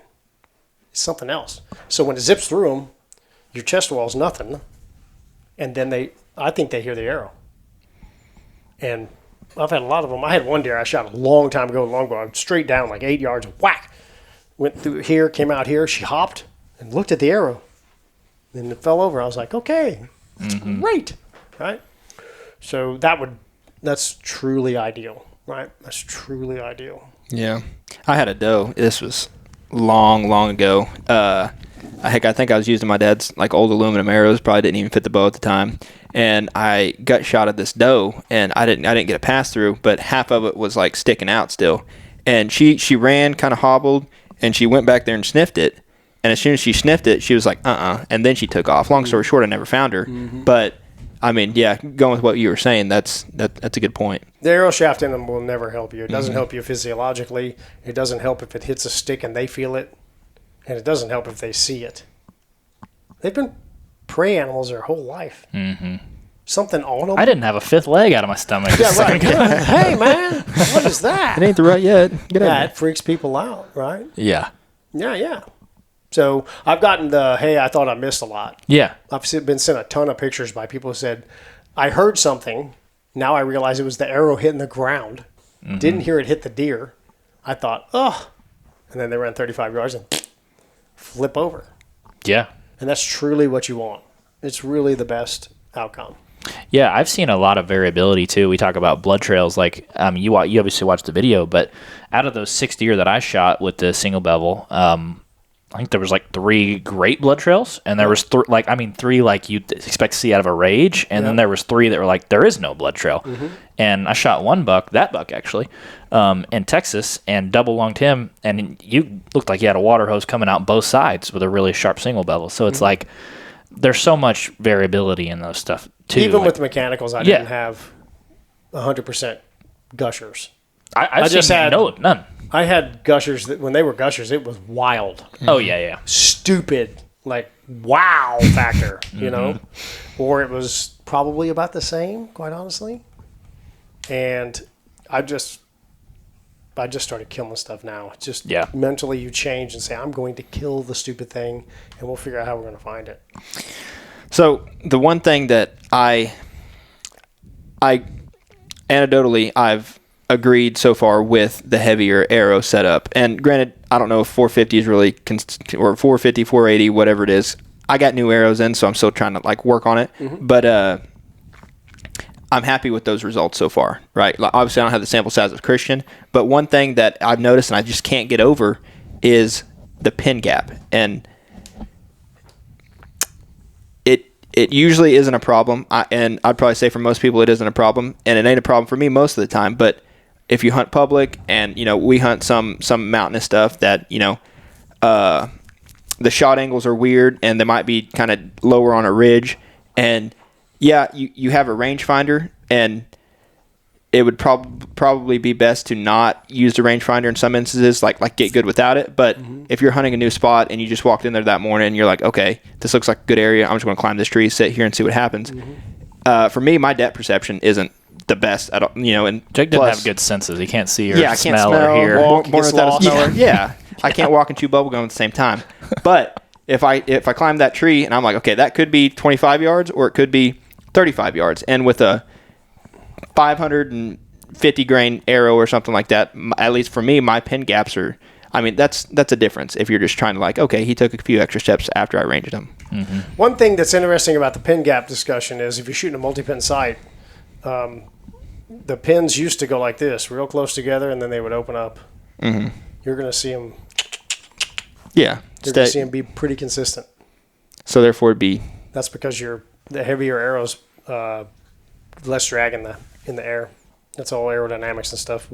It's something else. So when it zips through them, your chest wall is nothing, and then I think they hear the arrow. And I've had a lot of them. I had one deer I shot a long time ago, longbow, straight down like 8 yards, whack. Went through here, came out here. She hopped and looked at the arrow. Then it fell over. I was like, okay, that's great, right? So that's truly ideal, right? That's truly ideal. Yeah. I had a doe. This was long ago. I think I was using my dad's like old aluminum arrows. Probably didn't even fit the bow at the time. And I gut shot at this doe, and I didn't get a pass through, but half of it was like sticking out still. And she ran, kind of hobbled, and she went back there and sniffed it. And as soon as she sniffed it, she was like, and then she took off. Long story short, I never found her. But I mean, yeah, going with what you were saying, that's a good point. The arrow shaft in them will never help you. It doesn't help you physiologically. It doesn't help if it hits a stick and they feel it, and it doesn't help if they see it. They've been prey animals their whole life. Something on them. I didn't have a fifth leg out of my stomach. Yeah, right. Hey, man, what is that? It ain't the right yet. Get out. It freaks people out, right? Yeah. Yeah. So I've gotten I thought I missed a lot. Yeah. I've been sent a ton of pictures by people who said, I heard something. Now I realize it was the arrow hitting the ground. Didn't hear it hit the deer. I thought, and then they ran 35 yards and flip over. Yeah. And that's truly what you want. It's really the best outcome. Yeah, I've seen a lot of variability too. We talk about blood trails. Like you obviously watched the video, but out of those 6 deer that I shot with the single bevel, I think there was like 3 great blood trails, and there was 3 like you'd expect to see out of a rage, and then there was 3 that were like there is no blood trail. And I shot one buck, that buck actually, in Texas, and double lunged him, and you looked like you had a water hose coming out both sides with a really sharp single bevel. So it's like there's so much variability in those stuff too. Even with the mechanicals, I Yeah. didn't have 100% gushers. I just had- none. I had gushers that when they were gushers, it was wild, Oh yeah. stupid, like wow factor, you know, or it was probably about the same, quite honestly. And I just started killing stuff now. It's just mentally you change and say, I'm going to kill the stupid thing, and we'll figure out how we're going to find it. So the one thing that I anecdotally I've agreed so far with the heavier arrow setup, and granted, I don't know if 450 is really or 450, 480, whatever it is. I got new arrows in, so I'm still trying to like work on it, but I'm happy with those results so far. Right? Like, obviously, I don't have the sample size of Christian, but one thing that I've noticed and I just can't get over is the pin gap, and it usually isn't a problem, and I'd probably say for most people it isn't a problem, and it ain't a problem for me most of the time. But if you hunt public, and we hunt some mountainous stuff that the shot angles are weird, and they might be kind of lower on a ridge, and you have a rangefinder, and it would probably be best to not use the rangefinder in some instances, like get good without it. But if you're hunting a new spot and you just walked in there that morning and you're like, okay, this looks like a good area, I'm just going to climb this tree, sit here and see what happens. For me, my depth perception isn't the best at all, and Jake doesn't have good senses. He can't see or I can't smell or hear. Born without a smeller. Yeah, I can't walk and chew bubblegum at the same time. But if I climb that tree and I'm like, okay, that could be 25 yards or it could be 35 yards, and with a 550 grain arrow or something like that, at least for me, my pin gaps are, that's a difference if you're just trying to like, okay, he took a few extra steps after I ranged him. One thing that's interesting about the pin gap discussion is if you're shooting a multi-pin sight, the pins used to go like this, real close together, and then they would open up. You're going to see them. Yeah. You're going to see them be pretty consistent. So therefore it'd be. That's because the heavier arrows, less drag in the air. That's all aerodynamics and stuff.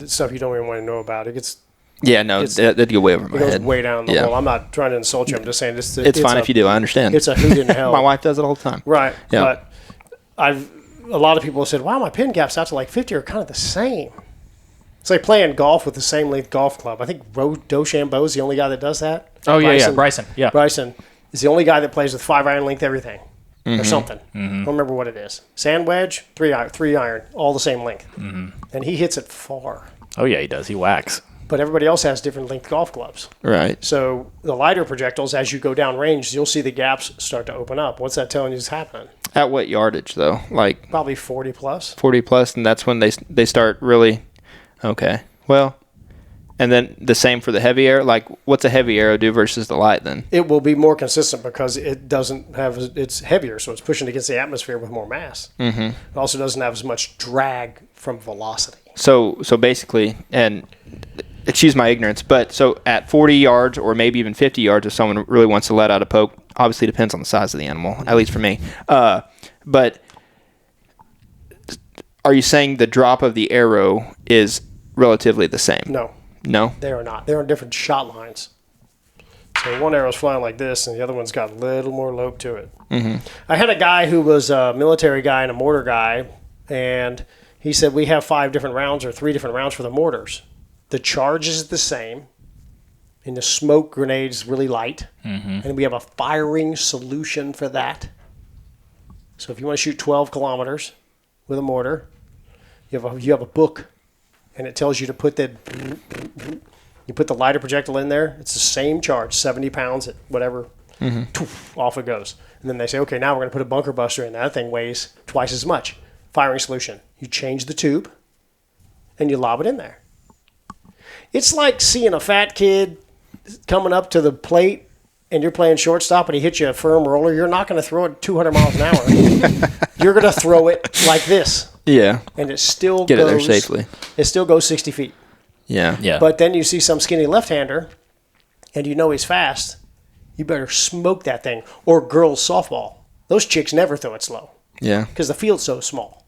Stuff you don't even want to know about. It gets. Yeah, no, that'd go way over my head. It goes way down the hole. I'm not trying to insult you. I'm just saying it's fine if you do. I understand. It's a hoot in hell. My wife does it all the time. Right. Yeah. But a lot of people have said, wow, my pin gaps out to like 50 are kind of the same. It's like playing golf with the same length golf club. I think DeChambeau is the only guy that does that. Oh, Bryson. Yeah. Bryson is the only guy that plays with 5-iron length everything or something. I don't remember what it is. Sand wedge, 3-iron, all the same length. And he hits it far. Oh, yeah, he does. He whacks. But everybody else has different length golf clubs. Right. So the lighter projectiles, as you go down range, you'll see the gaps start to open up. What's that telling you is happening? At what yardage, though? Like probably 40 plus. 40 plus, and that's when they start really. Okay. Well, and then the same for the heavy arrow. Like, what's a heavy arrow do versus the light then? It will be more consistent because it doesn't have. It's heavier, so it's pushing against the atmosphere with more mass. It also doesn't have as much drag from velocity. So basically, and excuse my ignorance, but so at 40 yards or maybe even 50 yards, if someone really wants to let out a poke, obviously depends on the size of the animal, at least for me. But are you saying the drop of the arrow is relatively the same? No, they are not. They're on different shot lines. So one arrow's flying like this, and the other one's got a little more lope to it. I had a guy who was a military guy and a mortar guy, and he said we have 5 different rounds or 3 different rounds for the mortars. The charge is the same, and the smoke grenade's really light, and we have a firing solution for that. So if you want to shoot 12 kilometers with a mortar, you have a book, and it tells you to put you put the lighter projectile in there. It's the same charge, 70 pounds at whatever, off it goes. And then they say, okay, now we're going to put a bunker buster in. That thing weighs twice as much. Firing solution. You change the tube, and you lob it in there. It's like seeing a fat kid coming up to the plate and you're playing shortstop and he hits you a firm roller. You're not going to throw it 200 miles an hour. You're going to throw it like this. Yeah. And it still Get it there safely. It still goes 60 feet. Yeah. But then you see some skinny left-hander and you know he's fast. You better smoke that thing. Or girls softball. Those chicks never throw it slow. Yeah. Because the field's so small.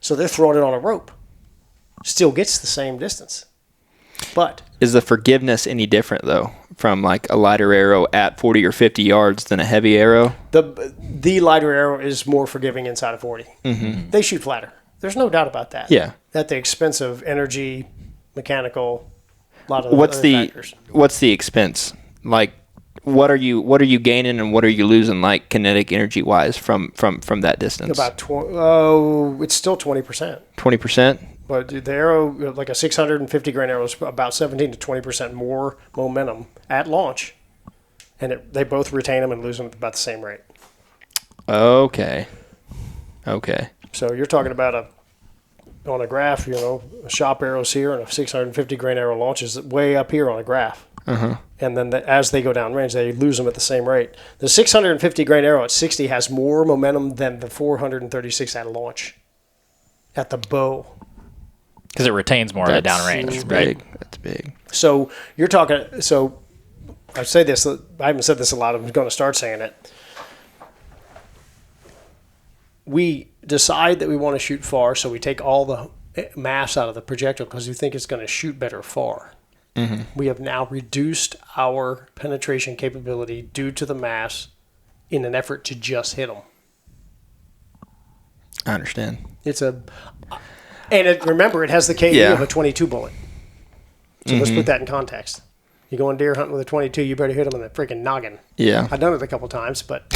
So they're throwing it on a rope. Still gets the same distance. But is the forgiveness any different though from like a lighter arrow at 40 or 50 yards than a heavy arrow? The lighter arrow is more forgiving inside of 40. Mm-hmm. They shoot flatter. There's no doubt about that. Yeah. At the expense of energy, mechanical, a lot of What's other the factors. What's the expense? Like, what are you gaining and what are you losing, like kinetic energy wise from that distance? About it's still 20%. 20%. But the arrow, like a 650 grain arrow, is about 17 to 20% more momentum at launch, and they both retain them and lose them at about the same rate. Okay. So you're talking about on a graph, a shop arrow's here and a 650 grain arrow launches way up here on a graph. Uh-huh. And then as they go down range, they lose them at the same rate. The 650 grain arrow at 60 has more momentum than the 436 at launch at the bow. Because it retains more at downrange, That's right? big. That's big. So you're talking. So I say this. I haven't said this a lot. I'm going to start saying it. We decide that we want to shoot far, so we take all the mass out of the projectile because we think it's going to shoot better far. Mm-hmm. We have now reduced our penetration capability due to the mass in an effort to just hit them. I understand. Remember, it has the KD of a 22 bullet. So let's Mm-hmm. put that in context. You go on deer hunting with a 22, you better hit them in the freaking noggin. Yeah. I've done it a couple times, but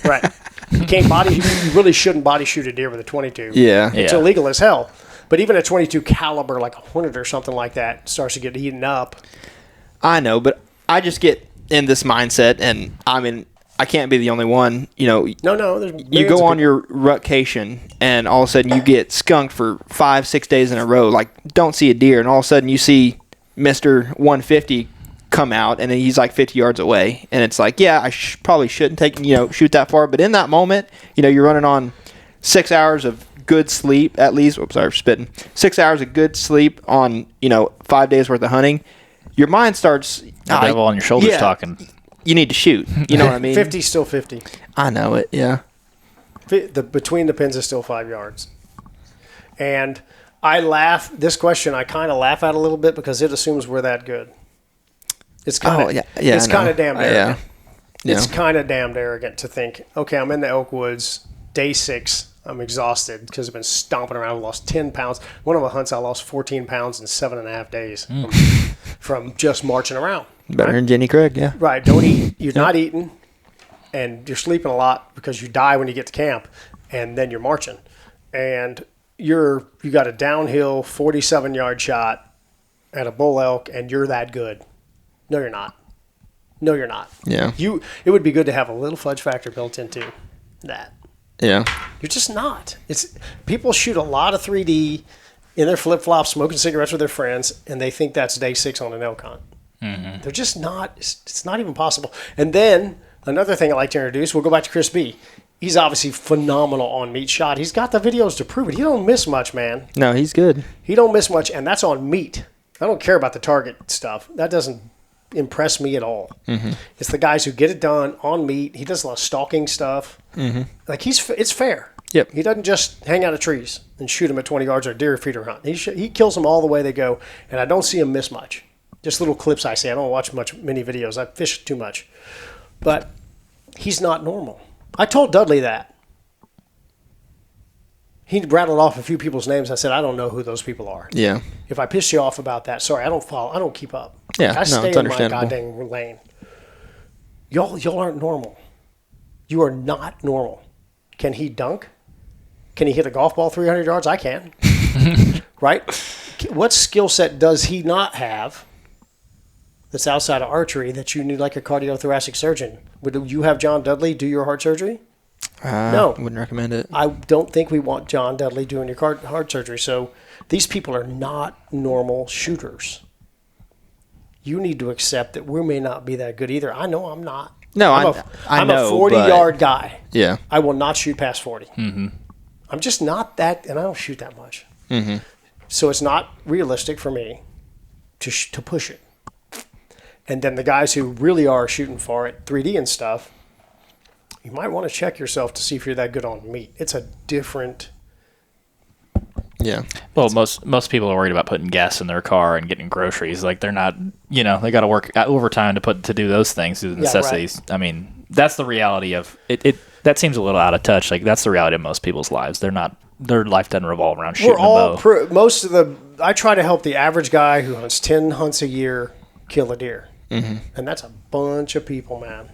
right. You really shouldn't body shoot a deer with a 22. Yeah. It's illegal as hell. But even a 22 caliber, like a Hornet or something like that, starts to get eaten up. I know, but I just get in this mindset, and I can't be the only one. No. You go on your rutcation, and all of a sudden you get skunked for 5-6 days in a row. Like, don't see a deer, and all of a sudden you see Mr. 150 come out, and he's like 50 yards away, and it's like, yeah, I probably shouldn't shoot that far, but in that moment, you're running on 6 hours of good sleep at least. Oops, sorry, spitting. 6 hours of good sleep on 5 days worth of hunting. Your mind starts. The devil on your shoulders talking. You need to shoot. You know what I mean? 50 is still 50. I know it. Yeah. Between the pins is still 5 yards. And I laugh. This question I kind of laugh at a little bit because it assumes we're that good. It's kind of it's kind of damn arrogant. Yeah. It's kind of damned arrogant to think, okay, I'm in the Elk Woods, day 6. I'm exhausted because I've been stomping around. I lost 10 pounds. One of my hunts, I lost 14 pounds in 7.5 days from just marching around. Better than Jenny Craig, yeah. Right. Don't eat. You're not eating, and you're sleeping a lot because you die when you get to camp, and then you're marching, and you got a downhill 47-yard shot at a bull elk, and you're that good. No, you're not. Yeah. It would be good to have a little fudge factor built into that. Yeah. You're just not. People shoot a lot of 3D in their flip-flops, smoking cigarettes with their friends, and they think that's day 6 on an elk hunt. Mm-hmm. They're just not. It's not even possible. And then another thing I like to introduce, we'll go back to Chris B. He's obviously phenomenal on meat shot. He's got the videos to prove it. He don't miss much, man. No, he's good. He don't miss much, and that's on meat. I don't care about the target stuff. That doesn't impress me at all. Mm-hmm. It's the guys who get it done on meat. He does a lot of stalking stuff. Mm-hmm. Like it's fair. Yep. He doesn't just hang out of trees and shoot them at 20 yards or a deer feeder hunt. He kills them all the way they go, and I don't see him miss much. Just little clips I see. I don't watch many videos. I fish too much. But he's not normal. I told Dudley that. He rattled off a few people's names. I said, I don't know who those people are. Yeah. If I pissed you off about that, sorry, I don't keep up. Yeah, I stay it's in my understandable. goddamn lane. Y'all aren't normal. You are not normal. Can he dunk? Can he hit a golf ball 300 yards? I can. Right? What skill set does he not have that's outside of archery that you need like a cardiothoracic surgeon? Would you have John Dudley do your heart surgery? No. Wouldn't recommend it. I don't think we want John Dudley doing your heart surgery. So these people are not normal shooters. You need to accept that we may not be that good either. I know I'm not. No, I'm know, a 40-yard guy. Yeah. I will not shoot past 40. Mm-hmm. I'm just not that, and I don't shoot that much. Mm-hmm. So it's not realistic for me to push it. And then the guys who really are shooting far at 3D and stuff, you might want to check yourself to see if you're that good on meat. It's a different Yeah. Well, most people are worried about putting gas in their car and getting groceries. Like they're not, they got to work overtime to do those things, do the necessities. Right. I mean, that's the reality of it. That seems a little out of touch. Like that's the reality of most people's lives. Their life doesn't revolve around shooting a bow. I try to help the average guy who hunts 10 hunts a year kill a deer. Mm-hmm. And that's a bunch of people, man.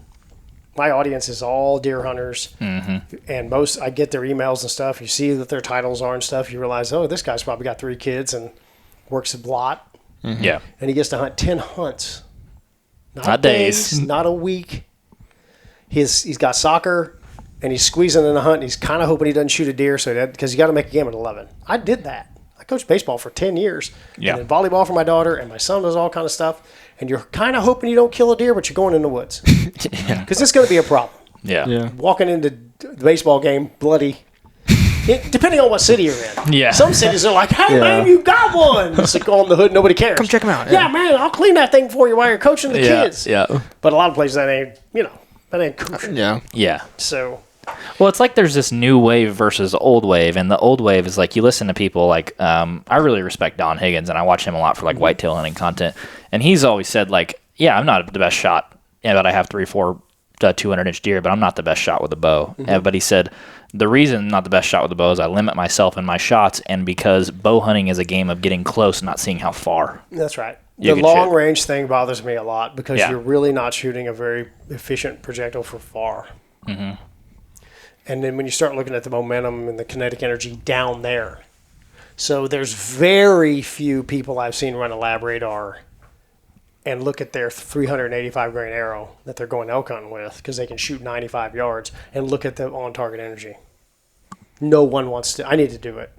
My audience is all deer hunters, and I get their emails and stuff. You see that their titles are and stuff. You realize, oh, this guy's probably got 3 kids and works a lot. Mm-hmm. Yeah, and he gets to hunt 10 hunts, not days, not a week. He's got soccer, and he's squeezing in a hunt. And he's kind of hoping he doesn't shoot a deer, because you got to make a game at 11. I did that. I coached baseball for 10 years, and then volleyball for my daughter, and my son does all kind of stuff. And you're kind of hoping you don't kill a deer, but you're going in the woods. Because it's going to be a problem. Yeah. Walking into the baseball game bloody, depending on what city you're in. Yeah. Some cities are like, hey, man, you got one. It's like on the hood, nobody cares. Come check them out. Yeah, man, I'll clean that thing for you while you're coaching the kids. Yeah. But a lot of places that ain't kosher. Yeah. So... Well, it's like there's this new wave versus old wave, and the old wave is like you listen to people like I really respect Don Higgins, and I watch him a lot for like whitetail hunting content, and he's always said like, yeah, I'm not the best shot, but I have 3-4 200-inch deer, but I'm not the best shot with a bow. But he said the reason I'm not the best shot with a bow is I limit myself in my shots, and because bow hunting is a game of getting close, not seeing how far. That's right. The long range thing bothers me a lot because you're really not shooting a very efficient projectile for far. Mm-hmm. And then when you start looking at the momentum and the kinetic energy down there. So there's very few people I've seen run a lab radar and look at their 385 grain arrow that they're going elk hunting with because they can shoot 95 yards and look at the on-target energy. No one wants to. I need to do it.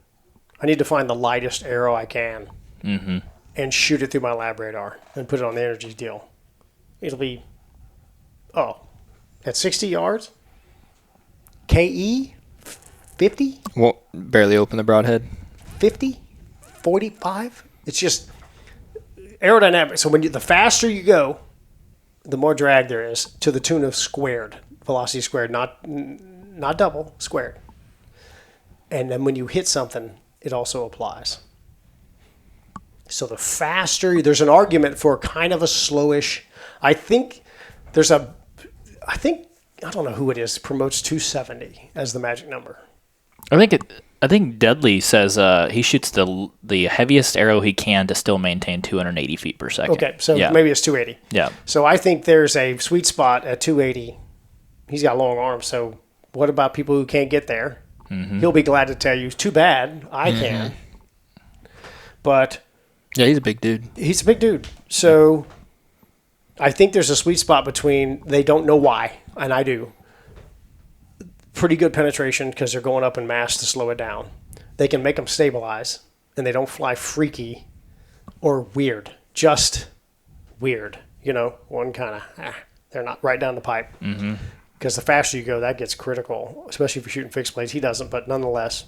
I need to find the lightest arrow I can and shoot it through my lab radar and put it on the energy deal. It'll be, at 60 yards? KE 50? Won't barely open the broadhead. 50? 45? It's just aerodynamic. So the faster you go, the more drag there is to the tune of squared, velocity squared, not double, squared. And then when you hit something, it also applies. So the faster, there's an argument for kind of a slowish. I don't know who it is, promotes 270 as the magic number. I think Dudley says he shoots the heaviest arrow he can to still maintain 280 feet per second. Okay, so maybe it's 280. Yeah. So I think there's a sweet spot at 280. He's got long arms, so what about people who can't get there? Mm-hmm. He'll be glad to tell you, too bad, I can. But... Yeah, he's a big dude. He's a big dude. So I think there's a sweet spot between they don't know why, and I do. Pretty good penetration because they're going up in mass to slow it down. They can make them stabilize, and they don't fly freaky or weird. Just weird. One kind of, they're not right down the pipe. Because the faster you go, that gets critical, especially if you're shooting fixed blades. He doesn't, but nonetheless.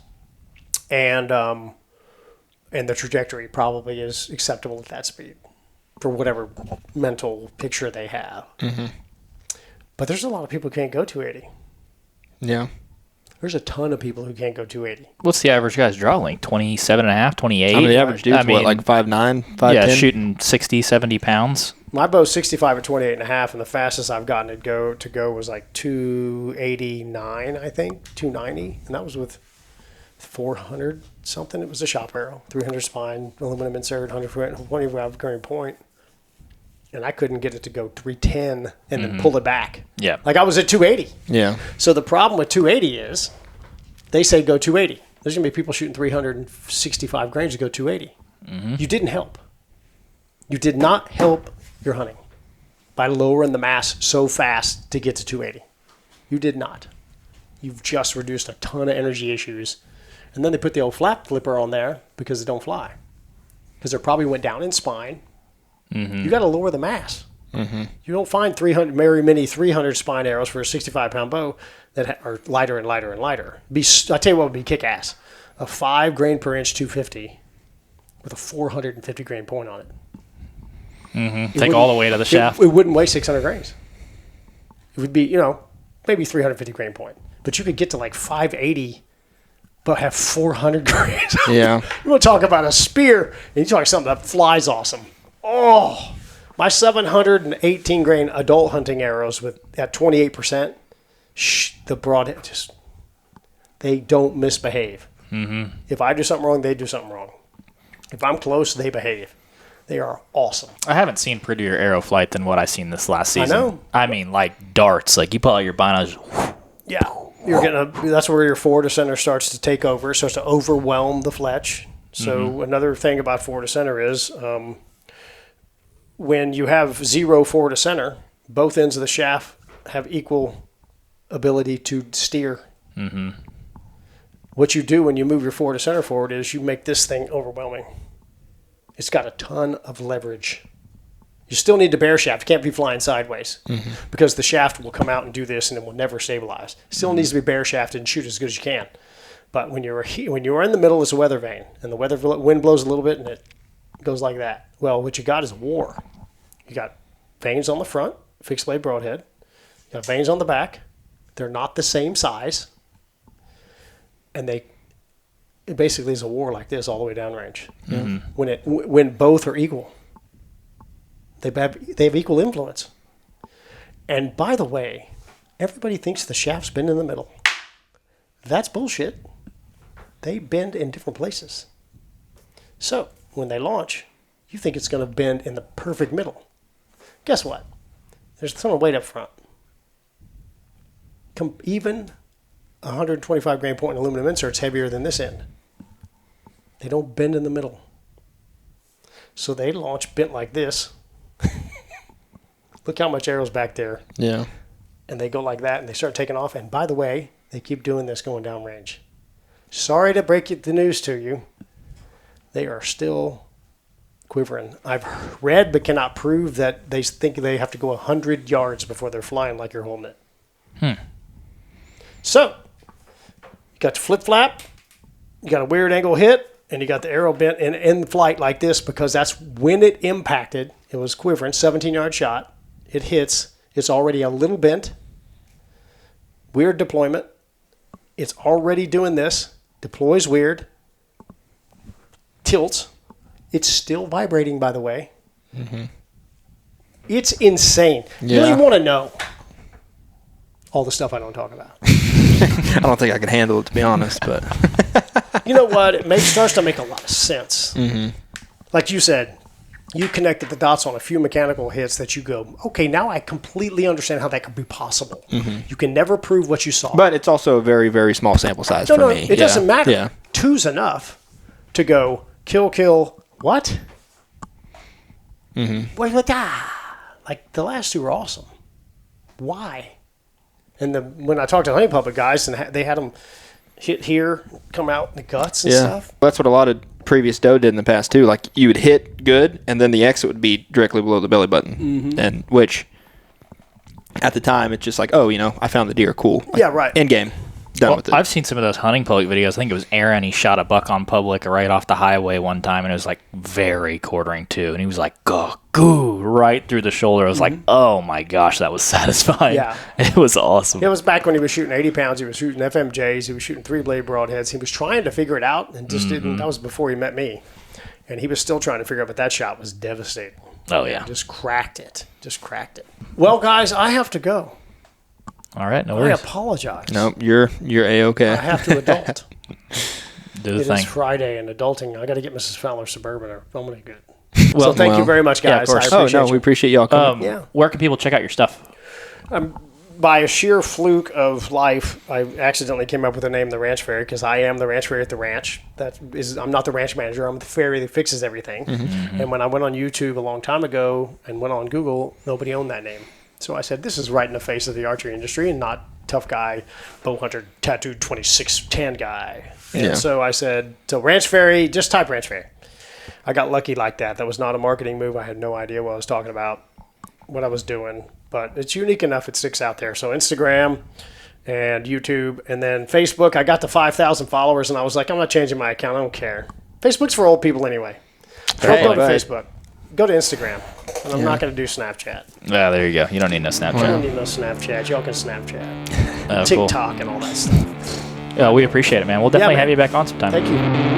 And the trajectory probably is acceptable at that speed for whatever mental picture they have. But there's a lot of people who can't go 280. Yeah. There's a ton of people who can't go 280. What's the average guy's draw length? 27.5, 28? I mean, the average dude's like 5'9", 5'10"? Yeah, shooting 60, 70 pounds. My bow's 65 at 28.5, and the fastest I've gotten it to go was like 289, I think, 290. And that was with 400 something. It was a shop arrow, 300 spine, aluminum insert, 120 grain point. And I couldn't get it to go 310 and then pull it back. Yeah. Like I was at 280. Yeah. So the problem with 280 is they say go 280. There's going to be people shooting 365 grains to go 280. You didn't help. You did not help your hunting by lowering the mass so fast to get to 280. You did not. You've just reduced a ton of energy issues. And then they put the old flap flipper on there because they don't fly. Because they probably went down in spine. You got to lower the mass. You don't find 300 very many 300 spine arrows for a 65-pound bow that are lighter and lighter and lighter. I tell you what would be kick-ass. A 5 grain per inch 250 with a 450 grain point on it. Take all the way to the shaft. It wouldn't weigh 600 grains. It would be, maybe 350 grain point. But you could get to like 580 but have 400 grain. Yeah. You want to talk about a spear, and you talk something that flies awesome. Oh, my 718 grain adult hunting arrows at 28%, the broadhead they don't misbehave. Mm-hmm. If I do something wrong, they do something wrong. If I'm close, they behave. They are awesome. I haven't seen prettier arrow flight than what I seen this last season. I know. I mean, like darts. Like you pull out your binos. Yeah, that's where your forward to center starts to take over. It starts to overwhelm the fletch. So another thing about forward to center is when you have 0 forward to center, both ends of the shaft have equal ability to steer. Mm-hmm. What you do when you move your forward to center forward is you make this thing overwhelming. It's got a ton of leverage. You still need the bear shaft. It can't be flying sideways because the shaft will come out and do this and it will never stabilize. It still needs to be bear shafted and shoot as good as you can. But when you're in the middle is a weather vane, and the wind blows a little bit and it goes like that. Well, what you got is war. You got vanes on the front, fixed blade broadhead. You got vanes on the back. They're not the same size. And it basically is a war like this all the way downrange. Mm-hmm. When both are equal, they have equal influence. And by the way, everybody thinks the shafts bend in the middle. That's bullshit. They bend in different places. So when they launch, you think it's going to bend in the perfect middle. Guess what? There's a ton of weight up front. Even 125 grain point aluminum insert's heavier than this end. They don't bend in the middle. So they launch bent like this. Look how much arrow's back there. Yeah. And they go like that and they start taking off. And by the way, they keep doing this going downrange. Sorry to break the news to you. They are still quivering. I've read but cannot prove that they think they have to go 100 yards before they're flying like you're holding it. So, you got the flip flap, you got a weird angle hit, and you got the arrow bent in flight like this because that's when it impacted. It was quivering, 17-yard shot. It hits. It's already a little bent. Weird deployment. It's already doing this. Deploys weird. Tilts. It's still vibrating, by the way. Mm-hmm. It's insane. Yeah. You don't even want to know all the stuff I don't talk about. I don't think I can handle it, to be honest, but you know what? It starts to make a lot of sense. Mm-hmm. Like you said, you connected the dots on a few mechanical hits that you go, okay, now I completely understand how that could be possible. Mm-hmm. You can never prove what you saw. But it's also a very, very small sample size for me. It doesn't matter. Yeah. 2's enough to go kill, what? Mm-hmm. What? Like the last 2 were awesome. Why? And when I talked to the hunting public guys, and they had them hit here, come out in the guts and stuff. That's what a lot of previous doe did in the past too. Like you would hit good, and then the exit would be directly below the belly button, and which at the time it's just like, oh, I found the deer, cool. Like, yeah, right. End game, done with it. I've seen some of those hunting public videos. I think it was Aaron. He shot a buck on public right off the highway one time, and it was like very quartering too. And he was like, goo, right through the shoulder. I was like, oh my gosh, that was satisfying. Yeah. It was awesome. It was back when he was shooting 80 pounds. He was shooting FMJs. He was shooting 3-blade broadheads. He was trying to figure it out and just didn't. That was before he met me. And he was still trying to figure out, but that shot was devastating. Oh, yeah. Just cracked it. Well, guys, I have to go. All right, no I worries. apologize. No, you're A-okay. I have to adult. Do the It thing. is Friday, and adulting, I got to get Mrs. Fowler Suburban or Filming Good. Well, So thank you very much, guys. Yeah, of course. I appreciate we appreciate y'all coming. Yeah. Where can people check out your stuff? By a sheer fluke of life, I accidentally came up with the name The Ranch Fairy because I am the ranch fairy at the ranch. I'm not the ranch manager. I'm the fairy that fixes everything. Mm-hmm. And when I went on YouTube a long time ago and went on Google, nobody owned that name. So I said, this is right in the face of the archery industry and not tough guy, bow hunter, tattooed 26 tan guy. And so I said, so Ranch Fairy, just type Ranch Fairy. I got lucky like that. That was not a marketing move. I had no idea what I was talking about, what I was doing. But it's unique enough it sticks out there. So Instagram and YouTube and then Facebook. I got to 5,000 followers and I was like, I'm not changing my account. I don't care. Facebook's for old people anyway. Don't go to Facebook. Go to Instagram. And I'm not going to do Snapchat. Yeah, there you go. You don't need no I Snapchat. don't need no Snapchat. Y'all can Snapchat. TikTok and all that stuff. We appreciate it, man. We'll definitely have you back on sometime. Thank you.